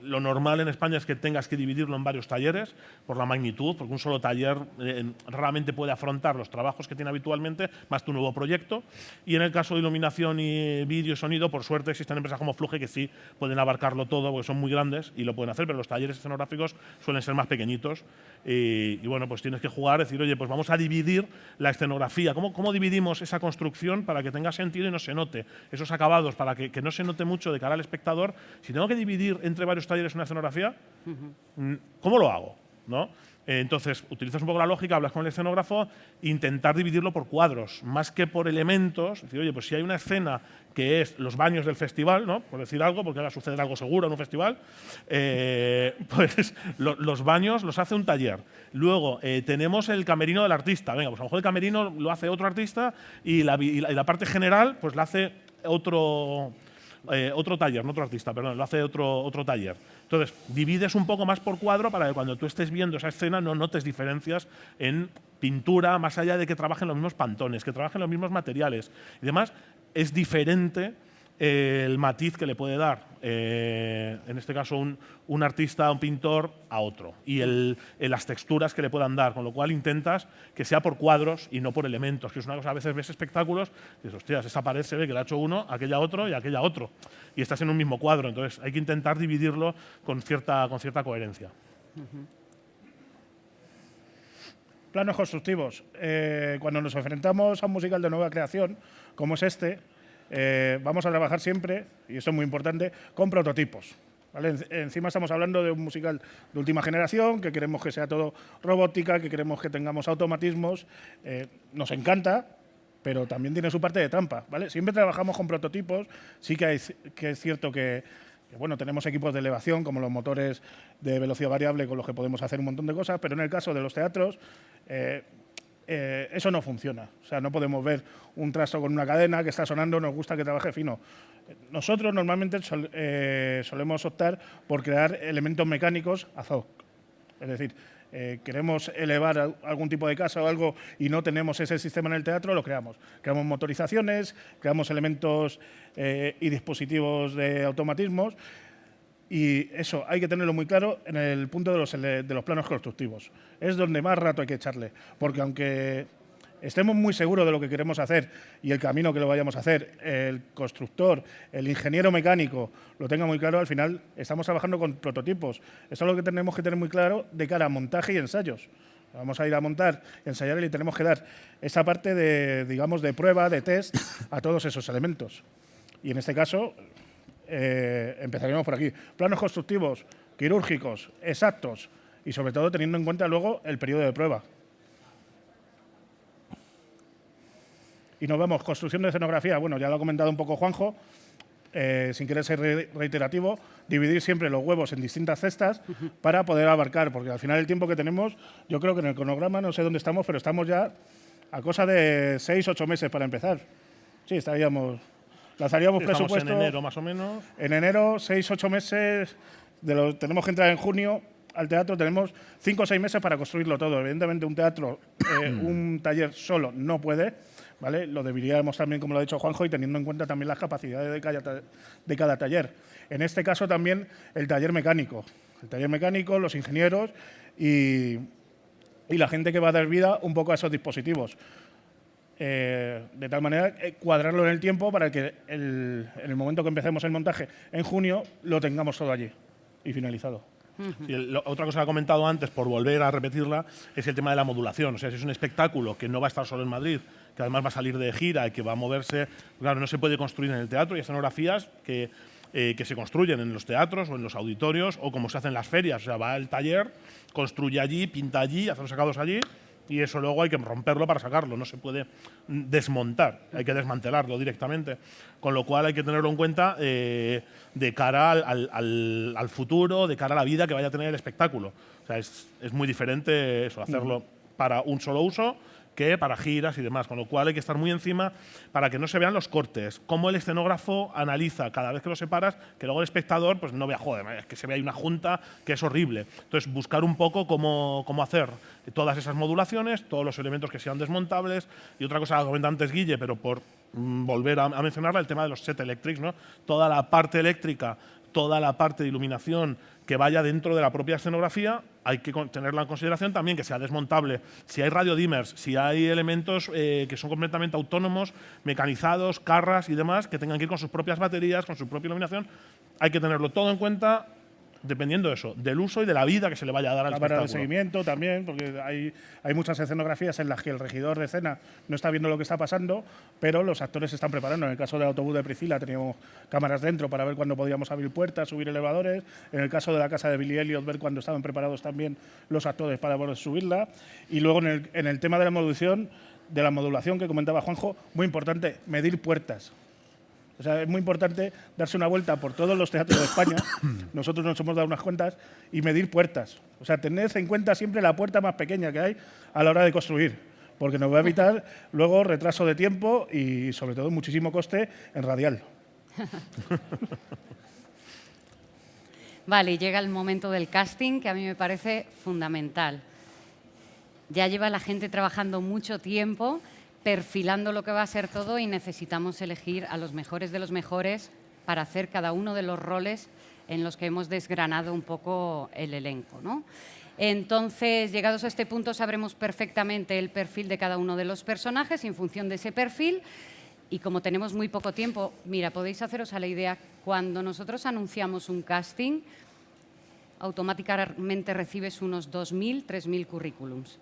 lo normal en España es que tengas que dividirlo en varios talleres por la magnitud, porque un solo taller raramente puede afrontar los trabajos que tiene habitualmente, más tu nuevo proyecto. Y en el caso de iluminación y vídeo y sonido, por suerte existen empresas como Fluge que sí pueden abarcarlo todo, porque son muy grandes y lo pueden hacer, pero los talleres escenográficos suelen ser más pequeñitos. Y bueno, pues tienes que jugar, decir, oye, pues vamos a dividir la escenografía. ¿Cómo dividimos esa construcción para que tenga sentido y no se note? Esos acabados, para que no se note mucho de cara al espectador. Si tengo que dividir entre varios talleres una escenografía, ¿cómo lo hago? ¿No? Entonces, utilizas un poco la lógica, hablas con el escenógrafo, intentar dividirlo por cuadros, más que por elementos. Es decir, oye, pues si hay una escena que es los baños del festival, ¿no? Por decir algo, porque va a suceder algo seguro en un festival, pues los baños los hace un taller. Luego tenemos el camerino del artista. Venga, pues a lo mejor el camerino lo hace otro artista y la parte general pues la hace otro taller, no otro artista, perdón, lo hace otro taller. Entonces, divides un poco más por cuadro para que cuando tú estés viendo esa escena no notes diferencias en pintura, más allá de que trabajen los mismos pantones, que trabajen los mismos materiales y demás. Es diferente el matiz que le puede dar, en este caso, un artista, un pintor, a otro. Y las texturas que le puedan dar, con lo cual intentas que sea por cuadros y no por elementos, que es una cosa, a veces ves espectáculos y dices, hostias, esta pared se ve que la ha hecho uno, aquella otro y aquella otro. Y estás en un mismo cuadro, entonces hay que intentar dividirlo con cierta coherencia. Planos constructivos. Cuando nos enfrentamos a un musical de nueva creación, como es este, vamos a trabajar siempre, y eso es muy importante, con prototipos. ¿Vale? Encima estamos hablando de un musical de última generación, que queremos que sea todo robótica, que queremos que tengamos automatismos. Nos encanta, pero también tiene su parte de trampa. ¿Vale? Siempre trabajamos con prototipos. Sí que es cierto que bueno, tenemos equipos de elevación, como los motores de velocidad variable, con los que podemos hacer un montón de cosas, pero en el caso de los teatros, eso no funciona. O sea, no podemos ver un trasto con una cadena que está sonando, nos gusta que trabaje fino. Nosotros normalmente solemos optar por crear elementos mecánicos ad hoc. Es decir, queremos elevar algún tipo de casa o algo y no tenemos ese sistema en el teatro, lo creamos. Creamos motorizaciones, creamos elementos y dispositivos de automatismos. Y eso hay que tenerlo muy claro en el punto de los planos constructivos. Es donde más rato hay que echarle, porque aunque estemos muy seguros de lo que queremos hacer y el camino que lo vayamos a hacer, el constructor, el ingeniero mecánico lo tenga muy claro, al final estamos trabajando con prototipos. Eso es lo que tenemos que tener muy claro de cara a montaje y ensayos. Vamos a ir a montar, ensayar y tenemos que dar esa parte de, digamos, de prueba, de test a todos esos elementos. Y en este caso empezaríamos por aquí. Planos constructivos, quirúrgicos, exactos y sobre todo teniendo en cuenta luego el periodo de prueba. Y nos vamos, construcción de escenografía. Bueno, ya lo ha comentado un poco Juanjo, sin querer ser reiterativo, dividir siempre los huevos en distintas cestas para poder abarcar, porque al final el tiempo que tenemos, yo creo que en el cronograma, no sé dónde estamos, pero estamos ya a cosa de 6-8 meses para empezar. Sí, lanzaríamos presupuesto. Estamos en enero, más o menos. En enero, 6-8 meses, tenemos que entrar en junio al teatro, tenemos 5 o 6 meses para construirlo todo. Evidentemente, un teatro, un taller solo no puede, ¿vale? Lo deberíamos también, como lo ha dicho Juanjo, y teniendo en cuenta también las capacidades de cada taller. En este caso también el taller mecánico. El taller mecánico, los ingenieros y la gente que va a dar vida un poco a esos dispositivos. de tal manera cuadrarlo en el tiempo para que en el momento que empecemos el montaje en junio lo tengamos todo allí y finalizado. Sí, otra cosa que ha comentado antes, por volver a repetirla, es el tema de la modulación. O sea, si es un espectáculo que no va a estar solo en Madrid, que además va a salir de gira y que va a moverse, claro, no se puede construir en el teatro, y escenografías que se construyen en los teatros o en los auditorios o como se hace en las ferias. O sea, va al taller, construye allí, pinta allí, hace los sacados allí, y eso luego hay que romperlo para sacarlo, no se puede desmontar, hay que desmantelarlo directamente. Con lo cual hay que tenerlo en cuenta de cara al futuro, de cara a la vida que vaya a tener el espectáculo. O sea, es muy diferente eso, hacerlo para un solo uso que para giras y demás, con lo cual hay que estar muy encima para que no se vean los cortes, cómo el escenógrafo analiza cada vez que lo separas, que luego el espectador pues no vea, joder, es que se ve ahí una junta que es horrible. Entonces, buscar un poco cómo hacer todas esas modulaciones, todos los elementos que sean desmontables, y otra cosa que comentaba antes Guille, pero por volver a mencionarla, el tema de los set electrics, ¿no? Toda la parte eléctrica, toda la parte de iluminación que vaya dentro de la propia escenografía, hay que tenerla en consideración también, que sea desmontable. Si hay radiodimmers, si hay elementos que son completamente autónomos, mecanizados, carras y demás, que tengan que ir con sus propias baterías, con su propia iluminación, hay que tenerlo todo en cuenta dependiendo de eso, del uso y de la vida que se le vaya a dar al espectáculo. Cámara de seguimiento también, porque hay muchas escenografías en las que el regidor de escena no está viendo lo que está pasando, pero los actores se están preparando. En el caso del autobús de Priscila teníamos cámaras dentro para ver cuándo podíamos abrir puertas, subir elevadores. En el caso de la casa de Billy Elliot, ver cuándo estaban preparados también los actores para poder subirla. Y luego en el tema de la modulación que comentaba Juanjo, muy importante, medir puertas. O sea, es muy importante darse una vuelta por todos los teatros de España, nosotros nos hemos dado unas cuentas, y medir puertas. O sea, tened en cuenta siempre la puerta más pequeña que hay a la hora de construir, porque nos va a evitar luego retraso de tiempo y, sobre todo, muchísimo coste en radial. Vale, llega el momento del casting, que a mí me parece fundamental. Ya lleva la gente trabajando mucho tiempo, perfilando lo que va a ser todo, y necesitamos elegir a los mejores de los mejores para hacer cada uno de los roles en los que hemos desgranado un poco el elenco, ¿no? Entonces, llegados a este punto, sabremos perfectamente el perfil de cada uno de los personajes, y en función de ese perfil, y como tenemos muy poco tiempo, mira, podéis haceros a la idea, cuando nosotros anunciamos un casting, automáticamente recibes unos 2.000, 3.000 currículums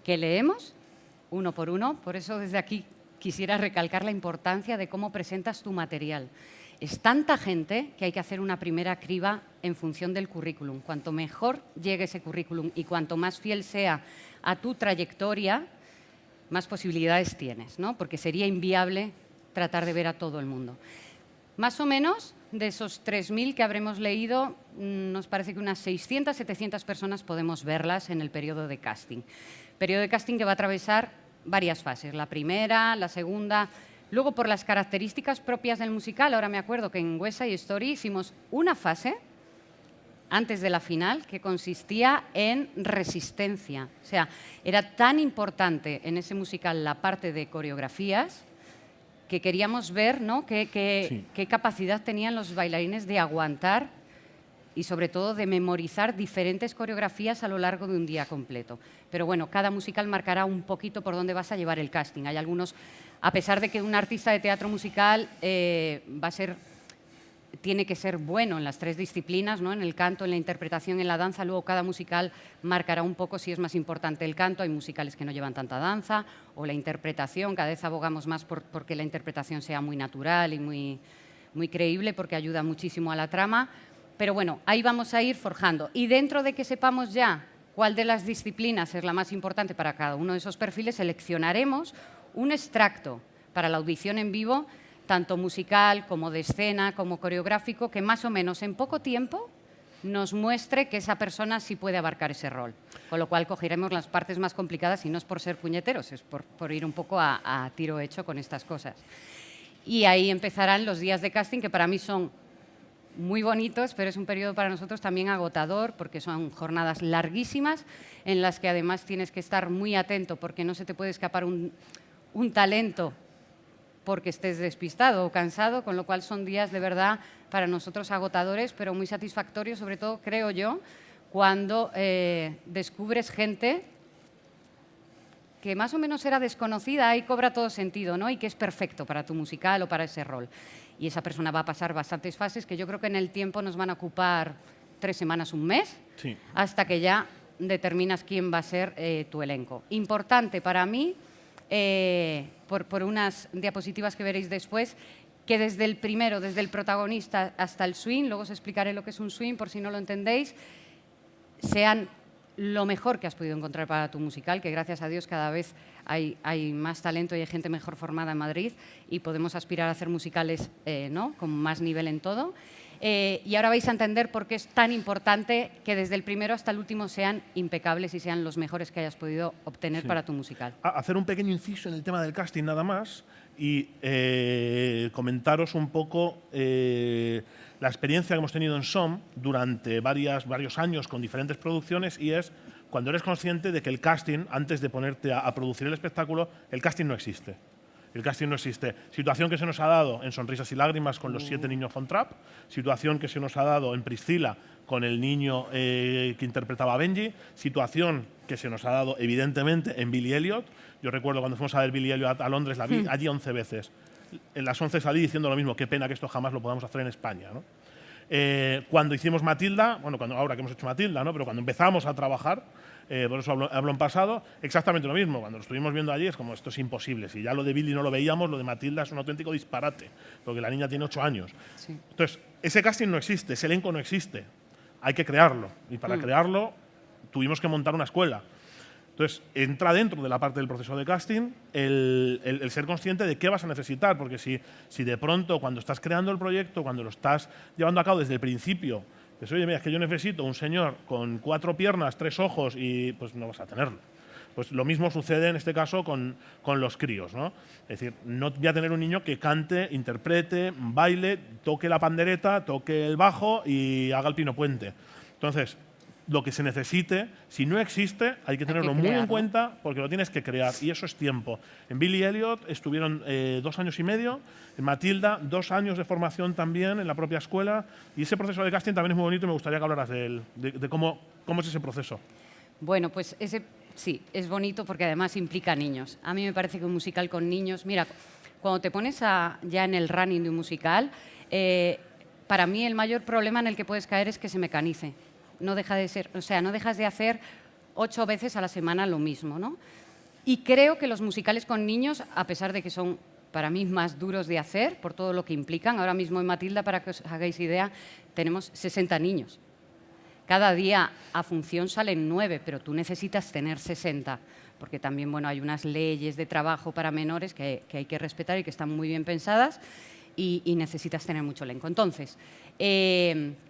que leemos uno por uno. Por eso desde aquí quisiera recalcar la importancia de cómo presentas tu material. Es tanta gente que hay que hacer una primera criba en función del currículum. Cuanto mejor llegue ese currículum y cuanto más fiel sea a tu trayectoria, más posibilidades tienes, ¿no? Porque sería inviable tratar de ver a todo el mundo. Más o menos, de esos 3.000 que habremos leído, nos parece que unas 600, 700 personas podemos verlas en el periodo de casting. Periodo de casting que va a atravesar varias fases, la primera, la segunda. Luego, por las características propias del musical, ahora me acuerdo que en West Side Story hicimos una fase antes de la final que consistía en resistencia. O sea, era tan importante en ese musical la parte de coreografías que queríamos ver, ¿no?, qué capacidad tenían los bailarines de aguantar y sobre todo de memorizar diferentes coreografías a lo largo de un día completo. Pero bueno, cada musical marcará un poquito por dónde vas a llevar el casting. Hay algunos, a pesar de que un artista de teatro musical tiene que ser bueno en las 3 disciplinas, ¿no?, en el canto, en la interpretación, en la danza, luego cada musical marcará un poco si es más importante el canto. Hay musicales que no llevan tanta danza, o la interpretación, cada vez abogamos más porque la interpretación sea muy natural y muy creíble, porque ayuda muchísimo a la trama. Pero bueno, ahí vamos a ir forjando. Y dentro de que sepamos ya cuál de las disciplinas es la más importante para cada uno de esos perfiles, seleccionaremos un extracto para la audición en vivo, tanto musical como de escena, como coreográfico, que más o menos en poco tiempo nos muestre que esa persona sí puede abarcar ese rol. Con lo cual cogeremos las partes más complicadas, y no es por ser puñeteros, es por ir un poco a tiro hecho con estas cosas. Y ahí empezarán los días de casting, que para mí son muy bonitos, pero es un periodo para nosotros también agotador, porque son jornadas larguísimas en las que además tienes que estar muy atento, porque no se te puede escapar un talento porque estés despistado o cansado, con lo cual son días de verdad para nosotros agotadores, pero muy satisfactorios, sobre todo, creo yo, cuando descubres gente que más o menos era desconocida y cobra todo sentido, ¿no? Y que es perfecto para tu musical o para ese rol. Y esa persona va a pasar bastantes fases que yo creo que en el tiempo nos van a ocupar 3 semanas, un mes, Sí. hasta que ya determinas quién va a ser tu elenco. Importante para mí, por unas diapositivas que veréis después, que desde el primero, desde el protagonista hasta el swing, luego os explicaré lo que es un swing por si no lo entendéis, sean lo mejor que has podido encontrar para tu musical, que gracias a Dios cada vez hay más talento y hay gente mejor formada en Madrid y podemos aspirar a hacer musicales ¿no? con más nivel en todo. Y ahora vais a entender por qué es tan importante que desde el primero hasta el último sean impecables y sean los mejores que hayas podido obtener para tu musical. Hacer un pequeño inciso en el tema del casting nada más y comentaros un poco la experiencia que hemos tenido en SOM durante varios años con diferentes producciones, y es cuando eres consciente de que el casting, antes de ponerte a producir el espectáculo, el casting no existe. El casting no existe. Situación que se nos ha dado en Sonrisas y Lágrimas con los 7 niños Von Trapp, situación que se nos ha dado en Priscila con el niño que interpretaba a Benji, situación que se nos ha dado evidentemente en Billy Elliot. Yo recuerdo cuando fuimos a ver Billy Elliot a Londres, la vi allí 11 veces. En las 11 salí diciendo lo mismo, qué pena que esto jamás lo podamos hacer en España, ¿no? Cuando hicimos Matilda, bueno, ahora que hemos hecho Matilda, ¿no? Pero cuando empezamos a trabajar, por eso hablo en pasado, exactamente lo mismo. Cuando lo estuvimos viendo allí es como, esto es imposible. Si ya lo de Billy no lo veíamos, lo de Matilda es un auténtico disparate, porque la niña tiene 8 años. Sí. Entonces, ese casting no existe, ese elenco no existe. Hay que crearlo. Y para crearlo tuvimos que montar una escuela. Entonces, entra dentro de la parte del proceso de casting el ser consciente de qué vas a necesitar, porque si de pronto, cuando estás creando el proyecto, cuando lo estás llevando a cabo desde el principio, dices, oye, mira, es que yo necesito un señor con 4 piernas, 3 ojos, y pues no vas a tenerlo. Pues lo mismo sucede en este caso con los críos, ¿no? Es decir, no voy a tener un niño que cante, interprete, baile, toque la pandereta, toque el bajo y haga el pino puente. Entonces, lo que se necesite, si no existe, hay que tenerlo muy en cuenta porque lo tienes que crear, y eso es tiempo. En Billy Elliot estuvieron 2 años y medio, en Matilda 2 años de formación también en la propia escuela, y ese proceso de casting también es muy bonito y me gustaría que hablaras de cómo es ese proceso. Bueno, pues sí, es bonito porque además implica niños. A mí me parece que un musical con niños, mira, cuando te pones ya en el running de un musical, para mí el mayor problema en el que puedes caer es que se mecanice. No deja de ser, o sea, no dejas de hacer 8 veces a la semana lo mismo, ¿no? Y creo que los musicales con niños, a pesar de que son para mí más duros de hacer por todo lo que implican, ahora mismo en Matilda, para que os hagáis idea, tenemos 60 niños. Cada día a función salen 9, pero tú necesitas tener 60, porque también, bueno, hay unas leyes de trabajo para menores que hay que respetar y que están muy bien pensadas, y necesitas tener mucho elenco. Entonces,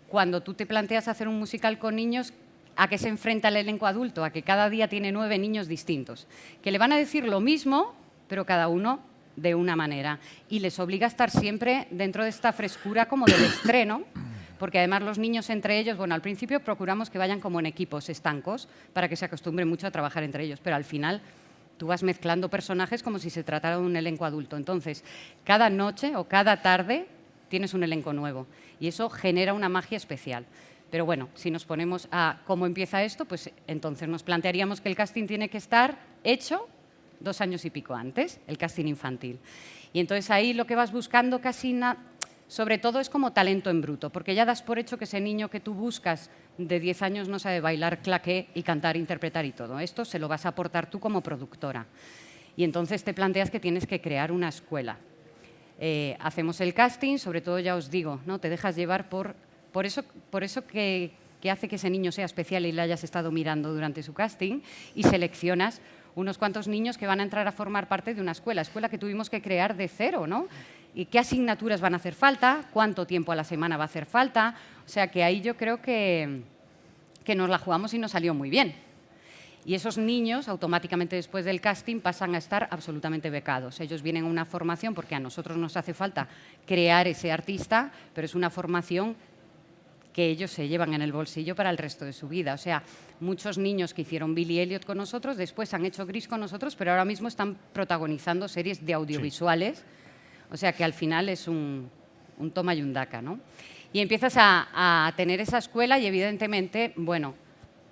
cuando tú te planteas hacer un musical con niños, ¿a qué se enfrenta el elenco adulto? A que cada día tiene 9 niños distintos, que le van a decir lo mismo, pero cada uno de una manera. Y les obliga a estar siempre dentro de esta frescura como del estreno, porque además los niños entre ellos, bueno, al principio procuramos que vayan como en equipos estancos para que se acostumbren mucho a trabajar entre ellos, pero al final tú vas mezclando personajes como si se tratara de un elenco adulto. Entonces, cada noche o cada tarde tienes un elenco nuevo y eso genera una magia especial. Pero bueno, si nos ponemos a cómo empieza esto, pues entonces nos plantearíamos que el casting tiene que estar hecho 2 años y pico antes, el casting infantil. Y entonces ahí lo que vas buscando sobre todo es como talento en bruto, porque ya das por hecho que ese niño que tú buscas de 10 años no sabe bailar claqué y cantar, interpretar y todo. Esto se lo vas a aportar tú como productora. Y entonces te planteas que tienes que crear una escuela. Hacemos el casting, sobre todo ya os digo, ¿no? Te dejas llevar por eso que hace que ese niño sea especial y le hayas estado mirando durante su casting, y seleccionas unos cuantos niños que van a entrar a formar parte de una escuela que tuvimos que crear de cero, ¿no? ¿Y qué asignaturas van a hacer falta? ¿Cuánto tiempo a la semana va a hacer falta? O sea que ahí yo creo que nos la jugamos y nos salió muy bien. Y esos niños automáticamente después del casting pasan a estar absolutamente becados. Ellos vienen a una formación porque a nosotros nos hace falta crear ese artista, pero es una formación que ellos se llevan en el bolsillo para el resto de su vida. O sea, muchos niños que hicieron Billy Elliot con nosotros, después han hecho Gris con nosotros, pero ahora mismo están protagonizando series de audiovisuales. Sí. O sea que al final es un toma y un daca, ¿no? Y empiezas a tener esa escuela y evidentemente, bueno,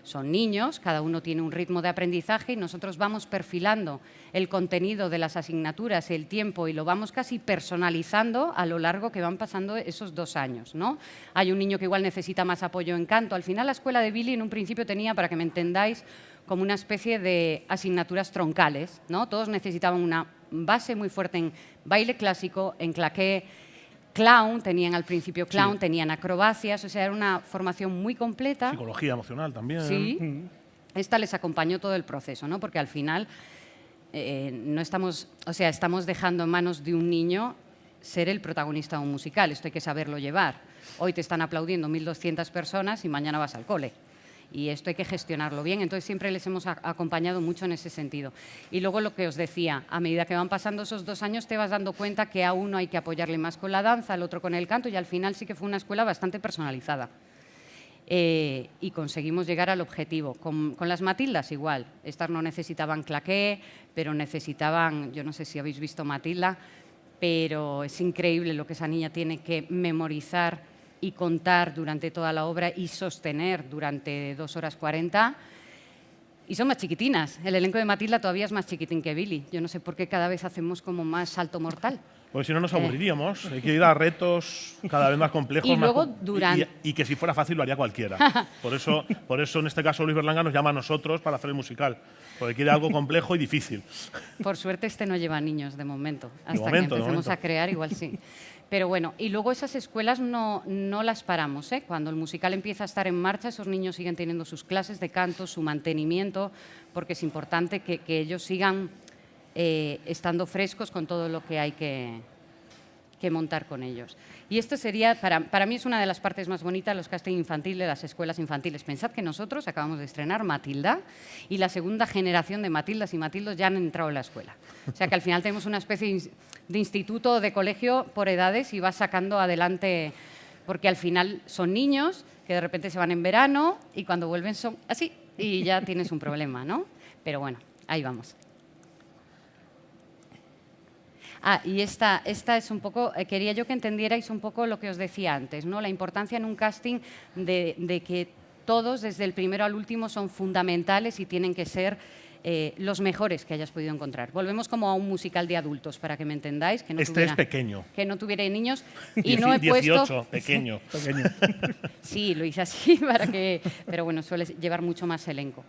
son niños, cada uno tiene un ritmo de aprendizaje y nosotros vamos perfilando el contenido de las asignaturas, el tiempo y lo vamos casi personalizando a lo largo que van pasando esos 2 años, ¿no? Hay un niño que igual necesita más apoyo en canto. Al final la escuela de Billy en un principio tenía, para que me entendáis, como una especie de asignaturas troncales, ¿no? Todos necesitaban una base muy fuerte en baile clásico, en claqué, clown, tenían al principio clown, Sí. tenían acrobacias, o sea, era una formación muy completa. Psicología emocional también. Sí, esta les acompañó todo el proceso, ¿no? Porque al final no estamos, o sea, estamos dejando en manos de un niño ser el protagonista de un musical, esto hay que saberlo llevar. Hoy te están aplaudiendo 1.200 personas y mañana vas al cole. Y esto hay que gestionarlo bien, entonces siempre les hemos acompañado mucho en ese sentido. Y luego lo que os decía, a medida que van pasando esos 2 años te vas dando cuenta que a uno hay que apoyarle más con la danza, al otro con el canto y al final sí que fue una escuela bastante personalizada. Y conseguimos llegar al objetivo. Con las Matildas igual, estas no necesitaban claqué, pero necesitaban, yo no sé si habéis visto Matilda, pero es increíble lo que esa niña tiene que memorizar y contar durante toda la obra y sostener durante 2 horas 40. Y son más chiquitinas. El elenco de Matilda todavía es más chiquitín que Billy. Yo no sé por qué cada vez hacemos como más salto mortal. Porque si no nos aburriríamos. Hay que ir a retos cada vez más complejos. Y más luego, com- durante- y que si fuera fácil lo haría cualquiera. Por eso, en este caso, Luis Berlanga nos llama a nosotros para hacer el musical. Porque quiere algo complejo y difícil. Por suerte este no lleva niños de momento. Hasta momento, que de empecemos momento. a crear, igual sí. Pero bueno, y luego esas escuelas no las paramos, ¿eh? Cuando el musical empieza a estar en marcha, esos niños siguen teniendo sus clases de canto, su mantenimiento, porque es importante que ellos sigan estando frescos con todo lo que hay que montar con ellos. Y esto sería, para mí es una de las partes más bonitas, los casting infantiles de las escuelas infantiles. Pensad que nosotros acabamos de estrenar Matilda y la segunda generación de Matildas y Matildos ya han entrado en la escuela. O sea que al final tenemos una especie de instituto o de colegio por edades y va sacando adelante, porque al final son niños que de repente se van en verano y cuando vuelven son así y ya tienes un problema, ¿no? Pero bueno, ahí vamos. Y esta es un poco, quería yo que entendierais un poco lo que os decía antes, ¿no? La importancia en un casting de que todos, desde el primero al último, son fundamentales y tienen que ser los mejores que hayas podido encontrar. Volvemos como a un musical de adultos, para que me entendáis. Que no Este tuviera, es pequeño. Que no tuviera niños. Y no he 18, puesto… pequeño. Sí, lo hice así para que… Pero bueno, suele llevar mucho más elenco.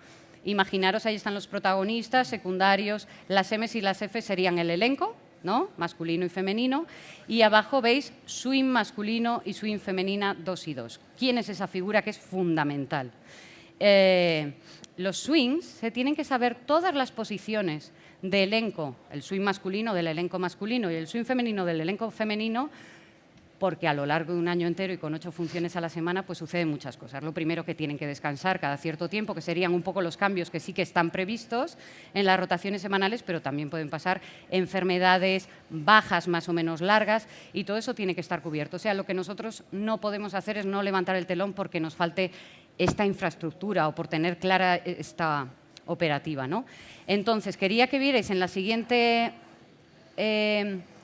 Imaginaros, ahí están los protagonistas, secundarios, las M's y las F's serían el elenco, ¿no? Masculino y femenino, y abajo veis swing masculino y swing femenina 2 y 2. ¿Quién es esa figura que es fundamental? Los swings se tienen que saber todas las posiciones de elenco, el swing masculino del elenco masculino y el swing femenino del elenco femenino, porque a lo largo de un año entero y con 8 funciones a la semana, pues suceden muchas cosas. Lo primero, que tienen que descansar cada cierto tiempo, que serían un poco los cambios que sí que están previstos en las rotaciones semanales, pero también pueden pasar enfermedades, bajas más o menos largas, y todo eso tiene que estar cubierto. O sea, lo que nosotros no podemos hacer es no levantar el telón porque nos falte esta infraestructura o por tener clara esta operativa, ¿no? Entonces, quería que vierais en la siguiente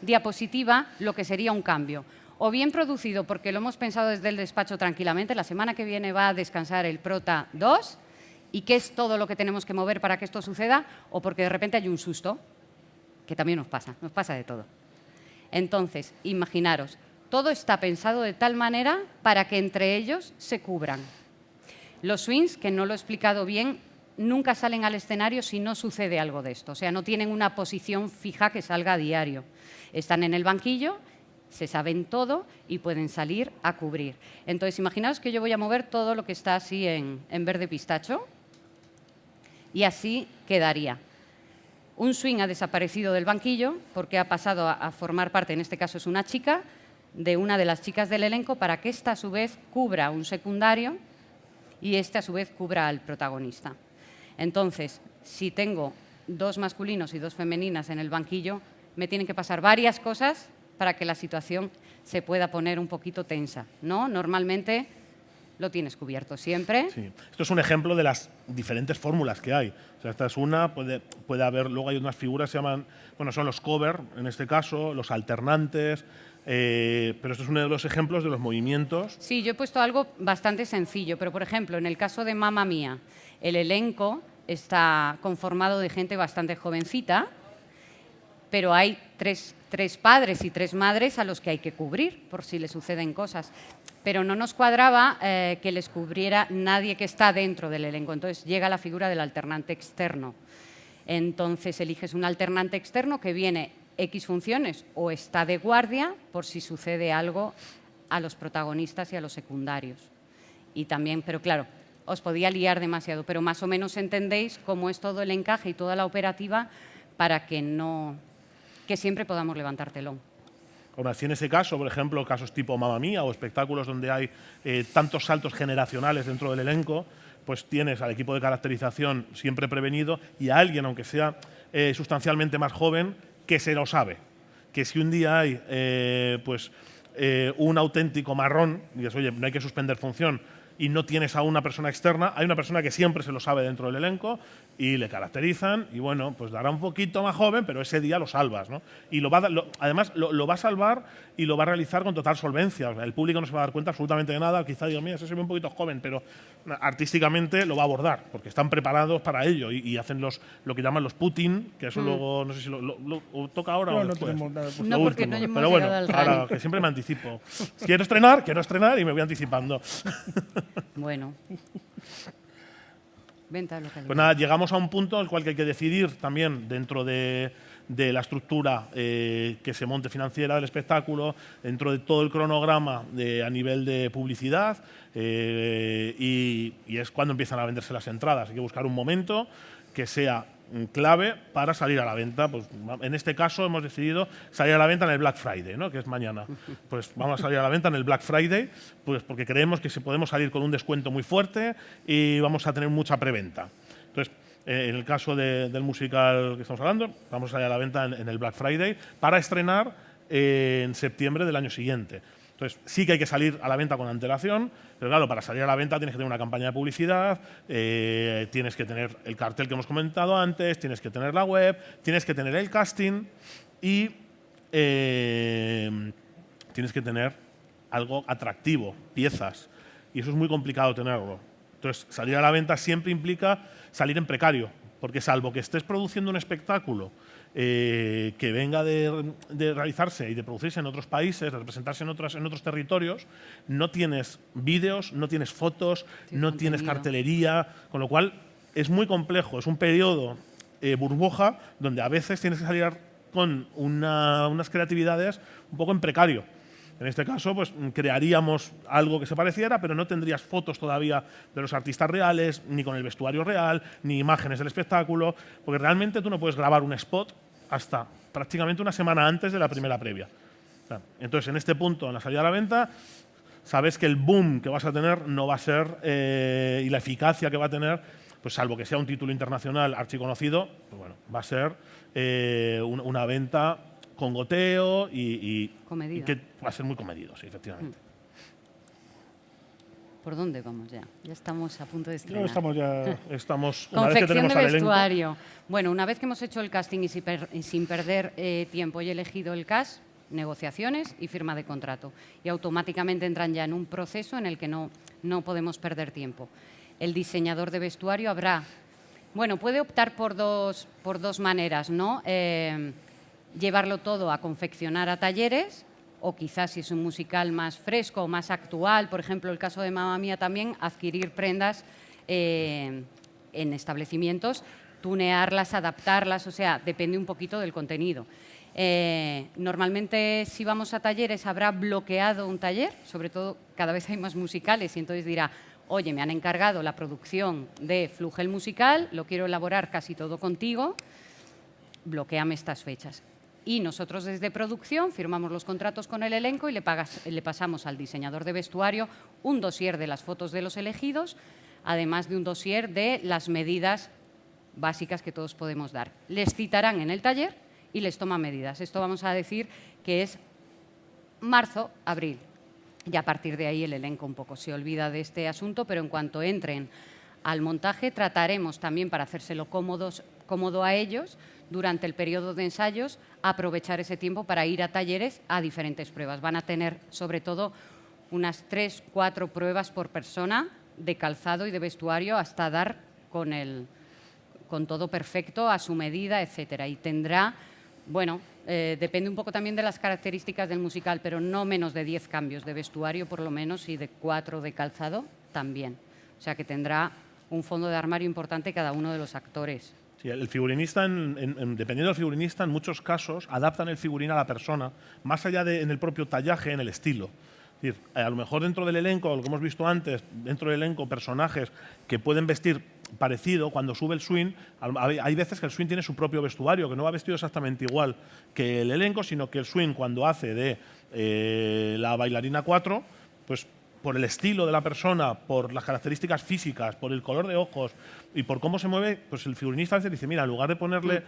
diapositiva lo que sería un cambio. O bien producido porque lo hemos pensado desde el despacho tranquilamente, la semana que viene va a descansar el Prota 2, y qué es todo lo que tenemos que mover para que esto suceda, o porque de repente hay un susto, que también nos pasa de todo. Entonces, imaginaros, todo está pensado de tal manera para que entre ellos se cubran. Los swings, que no lo he explicado bien, nunca salen al escenario si no sucede algo de esto, o sea, no tienen una posición fija que salga a diario. Están en el banquillo, se saben todo y pueden salir a cubrir. Entonces, imaginaos que yo voy a mover todo lo que está así en verde pistacho y así quedaría. Un swing ha desaparecido del banquillo porque ha pasado a formar parte, en este caso es una chica, de una de las chicas del elenco, para que ésta a su vez cubra un secundario y este a su vez cubra al protagonista. Entonces, si tengo 2 masculinos y 2 femeninas en el banquillo, me tienen que pasar varias cosas para que la situación se pueda poner un poquito tensa, ¿no? Normalmente lo tienes cubierto siempre. Sí. Esto es un ejemplo de las diferentes fórmulas que hay. O sea, esta es una, puede haber, luego hay unas figuras que se llaman, bueno, son los cover, en este caso, los alternantes, Pero esto es uno de los ejemplos de los movimientos. Sí, yo he puesto algo bastante sencillo, pero por ejemplo, en el caso de Mamma Mía, el elenco está conformado de gente bastante jovencita, pero hay tres padres y 3 madres a los que hay que cubrir por si les suceden cosas. Pero no nos cuadraba que les cubriera nadie que está dentro del elenco. Entonces llega la figura del alternante externo. Entonces eliges un alternante externo que viene X funciones o está de guardia por si sucede algo a los protagonistas y a los secundarios. Y también, pero claro, os podía liar demasiado, pero más o menos entendéis cómo es todo el encaje y toda la operativa para que siempre podamos levantar telón. Ahora, si en ese caso, por ejemplo, casos tipo Mamma Mía o espectáculos donde hay tantos saltos generacionales dentro del elenco, pues tienes al equipo de caracterización siempre prevenido y a alguien, aunque sea sustancialmente más joven, que se lo sabe. Que si un día hay un auténtico marrón, y dices, oye, no hay que suspender función, y no tienes a una persona externa, hay una persona que siempre se lo sabe dentro del elenco y le caracterizan y bueno, pues dará un poquito más joven, pero ese día lo salvas, ¿no? Y además lo va a salvar y lo va a realizar con total solvencia. O sea, el público no se va a dar cuenta absolutamente de nada, quizá diga, mira, ese se ve un poquito joven, pero artísticamente lo va a abordar, porque están preparados para ello y hacen lo que llaman los putting, que eso luego, no sé si lo toca ahora o No después. tenemos nada. No, Lo porque último. no hemos Pero bueno, llegado al ahora running. que siempre me anticipo. Quiero estrenar y me voy anticipando. Bueno. Venta local. Pues nada, llegamos a un punto en el cual hay que decidir también dentro de la estructura que se monte financiera del espectáculo, dentro de todo el cronograma a nivel de publicidad y es cuando empiezan a venderse las entradas. Hay que buscar un momento que sea clave para salir a la venta. Pues, en este caso hemos decidido salir a la venta en el Black Friday, ¿no? Que es mañana. Pues vamos a salir a la venta en el Black Friday pues porque creemos que podemos salir con un descuento muy fuerte y vamos a tener mucha preventa. Entonces, en el caso del musical que estamos hablando, vamos a salir a la venta en el Black Friday para estrenar en septiembre del año siguiente. Entonces, sí que hay que salir a la venta con antelación, pero claro, para salir a la venta tienes que tener una campaña de publicidad, tienes que tener el cartel que hemos comentado antes, tienes que tener la web, tienes que tener el casting y tienes que tener algo atractivo, piezas. Y eso es muy complicado tenerlo. Entonces, salir a la venta siempre implica salir en precario, porque salvo que estés produciendo un espectáculo que venga de realizarse y de producirse en otros países, de representarse en otros territorios, no tienes vídeos, no tienes fotos, no tienes cartelería, con lo cual es muy complejo, es un periodo burbuja donde a veces tienes que salir con unas creatividades un poco en precario. En este caso, pues crearíamos algo que se pareciera, pero no tendrías fotos todavía de los artistas reales, ni con el vestuario real, ni imágenes del espectáculo, porque realmente tú no puedes grabar un spot hasta prácticamente una semana antes de la primera previa. O sea, entonces, en este punto, en la salida a la venta, sabes que el boom que vas a tener no va a ser, y la eficacia que va a tener, pues salvo que sea un título internacional archiconocido, pues bueno, va a ser una venta con goteo y que va a ser muy comedido, sí, efectivamente. ¿Por dónde vamos ya? Ya estamos a punto de estrenar. No, estamos ya. Una vez que Confección tenemos de al elenco, vestuario. Bueno, una vez que hemos hecho el casting y sin perder tiempo y elegido el cast, negociaciones y firma de contrato. Y automáticamente entran ya en un proceso en el que no podemos perder tiempo. El diseñador de vestuario puede optar por dos maneras, ¿no? Llevarlo todo a confeccionar a talleres o quizás si es un musical más fresco o más actual, por ejemplo, el caso de Mamma Mía también, adquirir prendas en establecimientos, tunearlas, adaptarlas, o sea, depende un poquito del contenido. Normalmente si vamos a talleres habrá bloqueado un taller, sobre todo cada vez hay más musicales y entonces dirá, oye, me han encargado la producción de Fluge el musical, lo quiero elaborar casi todo contigo, bloquéame estas fechas. Y nosotros desde producción firmamos los contratos con el elenco y le pasamos al diseñador de vestuario un dossier de las fotos de los elegidos, además de un dossier de las medidas básicas que todos podemos dar. Les citarán en el taller y les toman medidas. Esto vamos a decir que es marzo, abril. Y a partir de ahí el elenco un poco se olvida de este asunto, pero en cuanto entren al montaje trataremos también para hacérselo cómodos cómodo a ellos durante el periodo de ensayos, aprovechar ese tiempo para ir a talleres a diferentes pruebas. Van a tener, sobre todo, unas 3 o 4 pruebas por persona de calzado y de vestuario hasta dar con todo perfecto, a su medida, etcétera. Y tendrá, bueno, depende un poco también de las características del musical, pero no menos de 10 cambios de vestuario, por lo menos, y de 4 de calzado también. O sea que tendrá un fondo de armario importante cada uno de los actores. Sí, el figurinista, dependiendo del figurinista, en muchos casos adaptan el figurín a la persona, más allá de en el propio tallaje, en el estilo. Es decir, a lo mejor dentro del elenco, lo que hemos visto antes, dentro del elenco, personajes que pueden vestir parecido, cuando sube el swing, hay veces que el swing tiene su propio vestuario, que no va vestido exactamente igual que el elenco, sino que el swing, cuando hace de la bailarina 4, pues por el estilo de la persona, por las características físicas, por el color de ojos y por cómo se mueve, pues el figurinista a veces dice, mira, en lugar de ponerle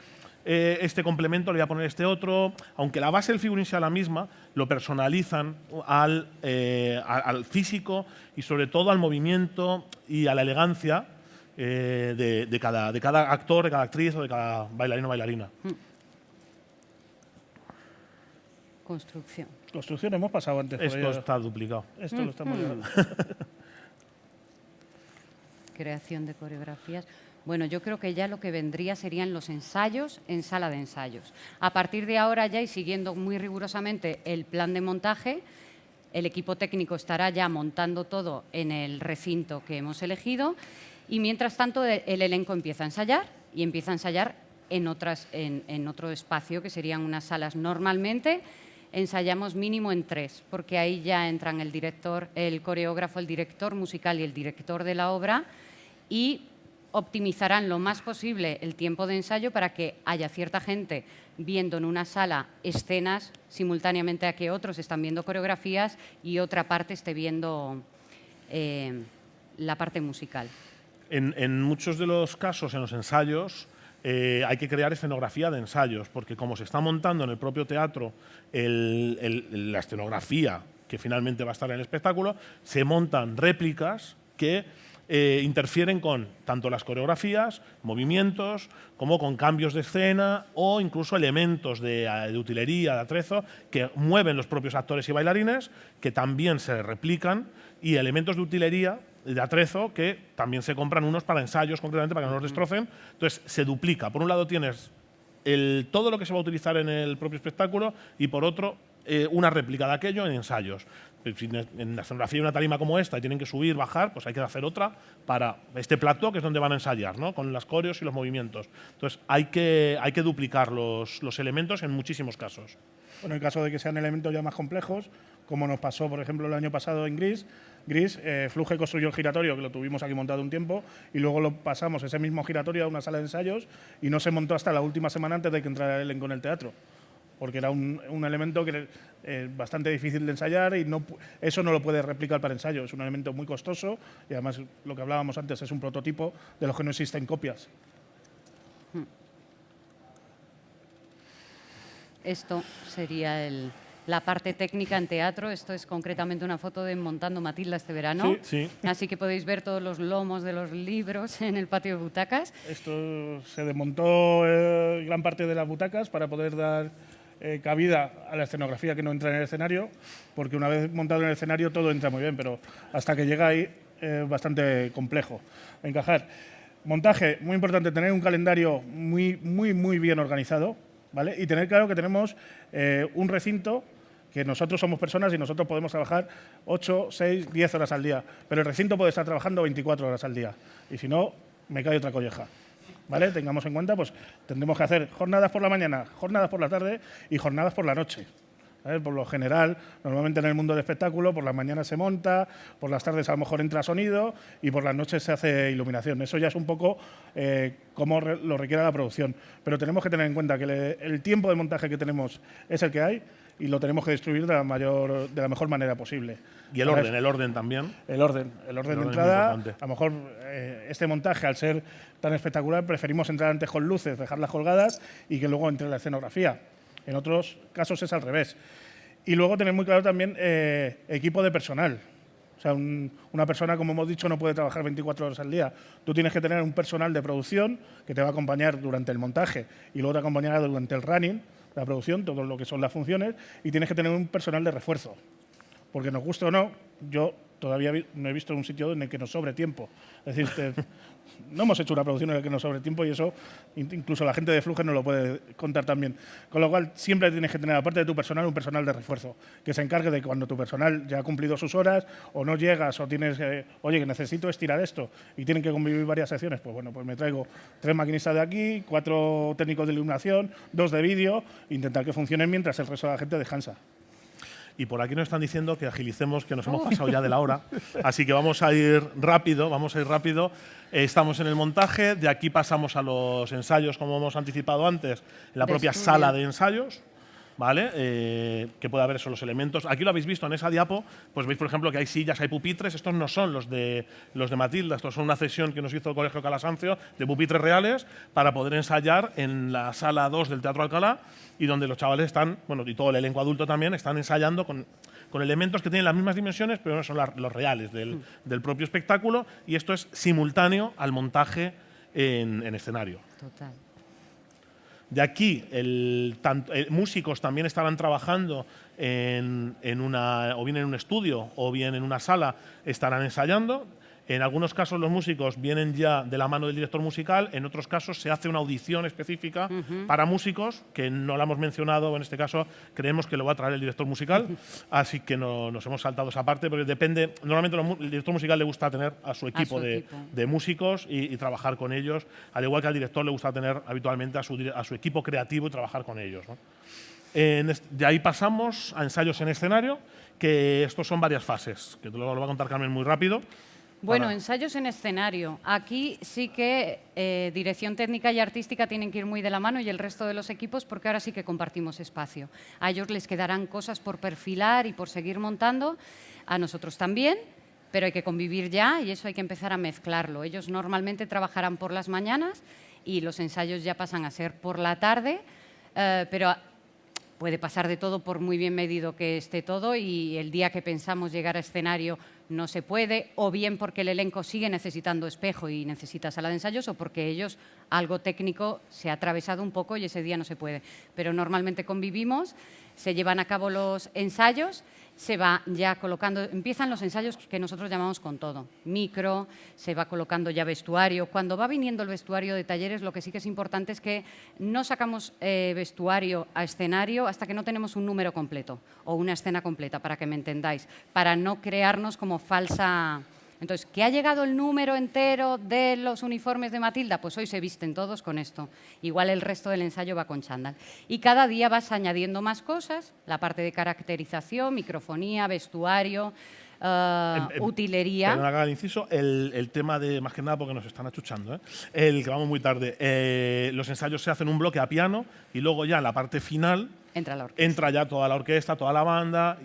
este complemento, le voy a poner este otro. Aunque la base del figurín sea la misma, lo personalizan al físico y sobre todo al movimiento y a la elegancia de cada actor, de cada actriz o de cada bailarino o bailarina. Construcción. Construcción hemos pasado antes. por Esto ello. está duplicado. Esto lo estamos llevando. Creación de coreografías. Bueno, yo creo que ya lo que vendría serían los ensayos en sala de ensayos. A partir de ahora ya, y siguiendo muy rigurosamente el plan de montaje, el equipo técnico estará ya montando todo en el recinto que hemos elegido y mientras tanto el elenco empieza a ensayar y empieza a ensayar en otro espacio que serían unas salas. Normalmente ensayamos mínimo en 3, porque ahí ya entran el director, el coreógrafo, el director musical y el director de la obra y optimizarán lo más posible el tiempo de ensayo para que haya cierta gente viendo en una sala escenas simultáneamente a que otros están viendo coreografías y otra parte esté viendo la parte musical. En muchos de los casos, en los ensayos, hay que crear escenografía de ensayos, porque como se está montando en el propio teatro la escenografía que finalmente va a estar en el espectáculo, se montan réplicas que interfieren con tanto las coreografías, movimientos, como con cambios de escena o incluso elementos de utilería, de atrezo, que mueven los propios actores y bailarines, que también se replican, y elementos de utilería, de atrezo, que también se compran unos para ensayos, concretamente, para que no los destrocen. Entonces, se duplica. Por un lado tienes todo lo que se va a utilizar en el propio espectáculo y, por otro, una réplica de aquello en ensayos. Si en la escenografía hay una tarima como esta y tienen que subir, bajar, pues hay que hacer otra para este plató, que es donde van a ensayar, ¿no? Con las coreos y los movimientos. Entonces, hay que duplicar los elementos en muchísimos casos. Bueno, en caso de que sean elementos ya más complejos, como nos pasó, por ejemplo, el año pasado en Gris, Fluge construyó el giratorio, que lo tuvimos aquí montado un tiempo, y luego lo pasamos ese mismo giratorio a una sala de ensayos y no se montó hasta la última semana antes de que entrara el elenco en el teatro, porque era un elemento que es bastante difícil de ensayar y eso no lo puede replicar para ensayo. Es un elemento muy costoso y además lo que hablábamos antes es un prototipo de los que no existen copias. Esto sería la parte técnica en teatro. Esto es concretamente una foto de Montando Matilda este verano. Sí. Así que podéis ver todos los lomos de los libros en el patio de butacas. Esto se desmontó gran parte de las butacas para poder dar cabida a la escenografía que no entra en el escenario, porque una vez montado en el escenario todo entra muy bien, pero hasta que llega ahí es bastante complejo encajar. Montaje, muy importante, tener un calendario muy bien organizado, ¿vale? Y tener claro que tenemos un recinto, que nosotros somos personas y nosotros podemos trabajar 8, 6, 10 horas al día, pero el recinto puede estar trabajando 24 horas al día, y si no, me cae otra colleja. ¿Vale? Tengamos en cuenta, pues tendremos que hacer jornadas por la mañana, jornadas por la tarde y jornadas por la noche. ¿Sabes? Por lo general, normalmente en el mundo del espectáculo, por las mañanas se monta, por las tardes a lo mejor entra sonido y por las noches se hace iluminación. Eso ya es un poco como lo requiere la producción. Pero tenemos que tener en cuenta que el tiempo de montaje que tenemos es el que hay y lo tenemos que distribuir de la mejor manera posible. Y el orden también. El orden de entrada. A lo mejor este montaje, al ser tan espectacular, preferimos entrar antes con luces, dejarlas colgadas y que luego entre la escenografía. En otros casos es al revés. Y luego tener muy claro también equipo de personal. O sea, una persona, como hemos dicho, no puede trabajar 24 horas al día. Tú tienes que tener un personal de producción que te va a acompañar durante el montaje y luego te acompañará durante el running, la producción, todo lo que son las funciones, y tienes que tener un personal de refuerzo. Porque nos guste o no, yo todavía no he visto un sitio en el que nos sobre tiempo. Es decir, no hemos hecho una producción en la que nos sobre tiempo y eso incluso la gente de Fluge nos lo puede contar también. Con lo cual, siempre tienes que tener, aparte de tu personal, un personal de refuerzo que se encargue de cuando tu personal ya ha cumplido sus horas o no llegas o tienes, oye, que necesito estirar esto y tienen que convivir varias secciones, pues bueno, pues me traigo 3 maquinistas de aquí, 4 técnicos de iluminación, 2 de vídeo, intentar que funcionen mientras el resto de la gente descansa. Y por aquí nos están diciendo que agilicemos, que nos hemos pasado ya de la hora. Así que vamos a ir rápido, estamos en el montaje, de aquí pasamos a los ensayos, como hemos anticipado antes, en la propia sala de ensayos, ¿vale? Que puede haber esos los elementos. Aquí lo habéis visto en esa diapo, pues veis, por ejemplo, que hay sillas, hay pupitres. Estos no son los de Matilda, estos son una cesión que nos hizo el Colegio Calasancio de pupitres reales para poder ensayar en la sala 2 del Teatro Alcalá, y donde los chavales están, bueno, y todo el elenco adulto también, están ensayando con elementos que tienen las mismas dimensiones, pero no son los reales del propio espectáculo, y esto es simultáneo al montaje en escenario. Total. De aquí, músicos también estaban trabajando o bien en un estudio o bien en una sala, estarán ensayando. En algunos casos los músicos vienen ya de la mano del director musical, en otros casos se hace una audición específica para músicos, que no la hemos mencionado, en este caso creemos que lo va a traer el director musical, así que nos hemos saltado esa parte, porque depende, normalmente el director musical le gusta tener a su equipo de músicos y trabajar con ellos, al igual que al director le gusta tener habitualmente a su equipo creativo y trabajar con ellos, ¿no? De ahí pasamos a ensayos en escenario, que estos son varias fases, que te lo va a contar Carmen muy rápido. Bueno, ensayos en escenario. Aquí sí que dirección técnica y artística tienen que ir muy de la mano y el resto de los equipos, porque ahora sí que compartimos espacio. A ellos les quedarán cosas por perfilar y por seguir montando, a nosotros también, pero hay que convivir ya y eso hay que empezar a mezclarlo. Ellos normalmente trabajarán por las mañanas y los ensayos ya pasan a ser por la tarde, pero puede pasar de todo por muy bien medido que esté todo, y el día que pensamos llegar a escenario no se puede, o bien porque el elenco sigue necesitando espejo y necesita sala de ensayos, o porque ellos algo técnico se ha atravesado un poco y ese día no se puede. Pero normalmente convivimos, se llevan a cabo los ensayos, se va ya colocando, empiezan los ensayos que nosotros llamamos con todo. Micro, se va colocando ya vestuario. Cuando va viniendo el vestuario de talleres, lo que sí que es importante es que no sacamos vestuario a escenario hasta que no tenemos un número completo o una escena completa, para que me entendáis, para no crearnos como falsa. Entonces, ¿que ha llegado el número entero de los uniformes de Matilda? Pues hoy se visten todos con esto. Igual el resto del ensayo va con chándal. Y cada día vas añadiendo más cosas, la parte de caracterización, microfonía, vestuario, utilería. Perdón, haga el inciso, el tema de, más que nada porque nos están achuchando, el que vamos muy tarde, los ensayos se hacen un bloque a piano y luego ya en la parte final entra ya toda la orquesta, toda la banda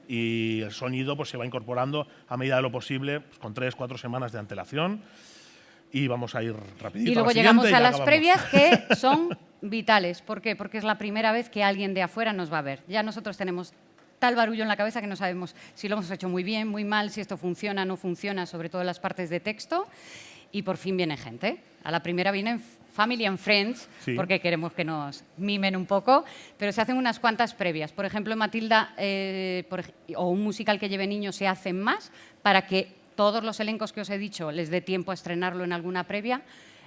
y el sonido pues se va incorporando a medida de lo posible, pues, con 3-4 semanas de antelación, y vamos a ir rapidito. Y luego llegamos a las previas, que son vitales. ¿Por qué? Porque es la primera vez que alguien de afuera nos va a ver. Ya nosotros tenemos tal barullo en la cabeza que no sabemos si lo hemos hecho muy bien, muy mal, si esto funciona, no funciona, sobre todo en las partes de texto. Y por fin viene gente. A la primera vienen family and friends, sí, porque queremos que nos mimen un poco, pero se hacen unas cuantas previas. Por ejemplo, en Matilda, o un musical que lleve niños, se hacen más para que todos los elencos que os he dicho les dé tiempo a estrenarlo en alguna previa.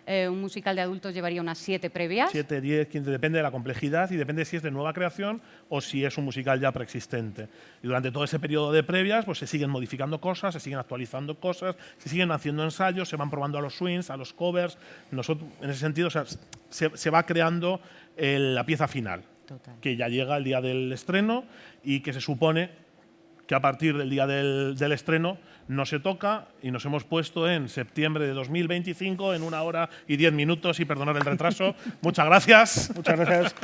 Un musical de adultos llevaría unas 7 previas. 7, 10, 15, depende de la complejidad y depende si es de nueva creación o si es un musical ya preexistente. Y durante todo ese periodo de previas pues se siguen modificando cosas, se siguen actualizando cosas, se siguen haciendo ensayos, se van probando a los swings, a los covers. Nosotros, en ese sentido, o sea, se va creando la pieza final, total, que ya llega el día del estreno y que se supone que a partir del día del estreno no se toca, y nos hemos puesto en septiembre de 2025 en 1 hora y 10 minutos, y perdonar el retraso. Muchas gracias. Muchas gracias.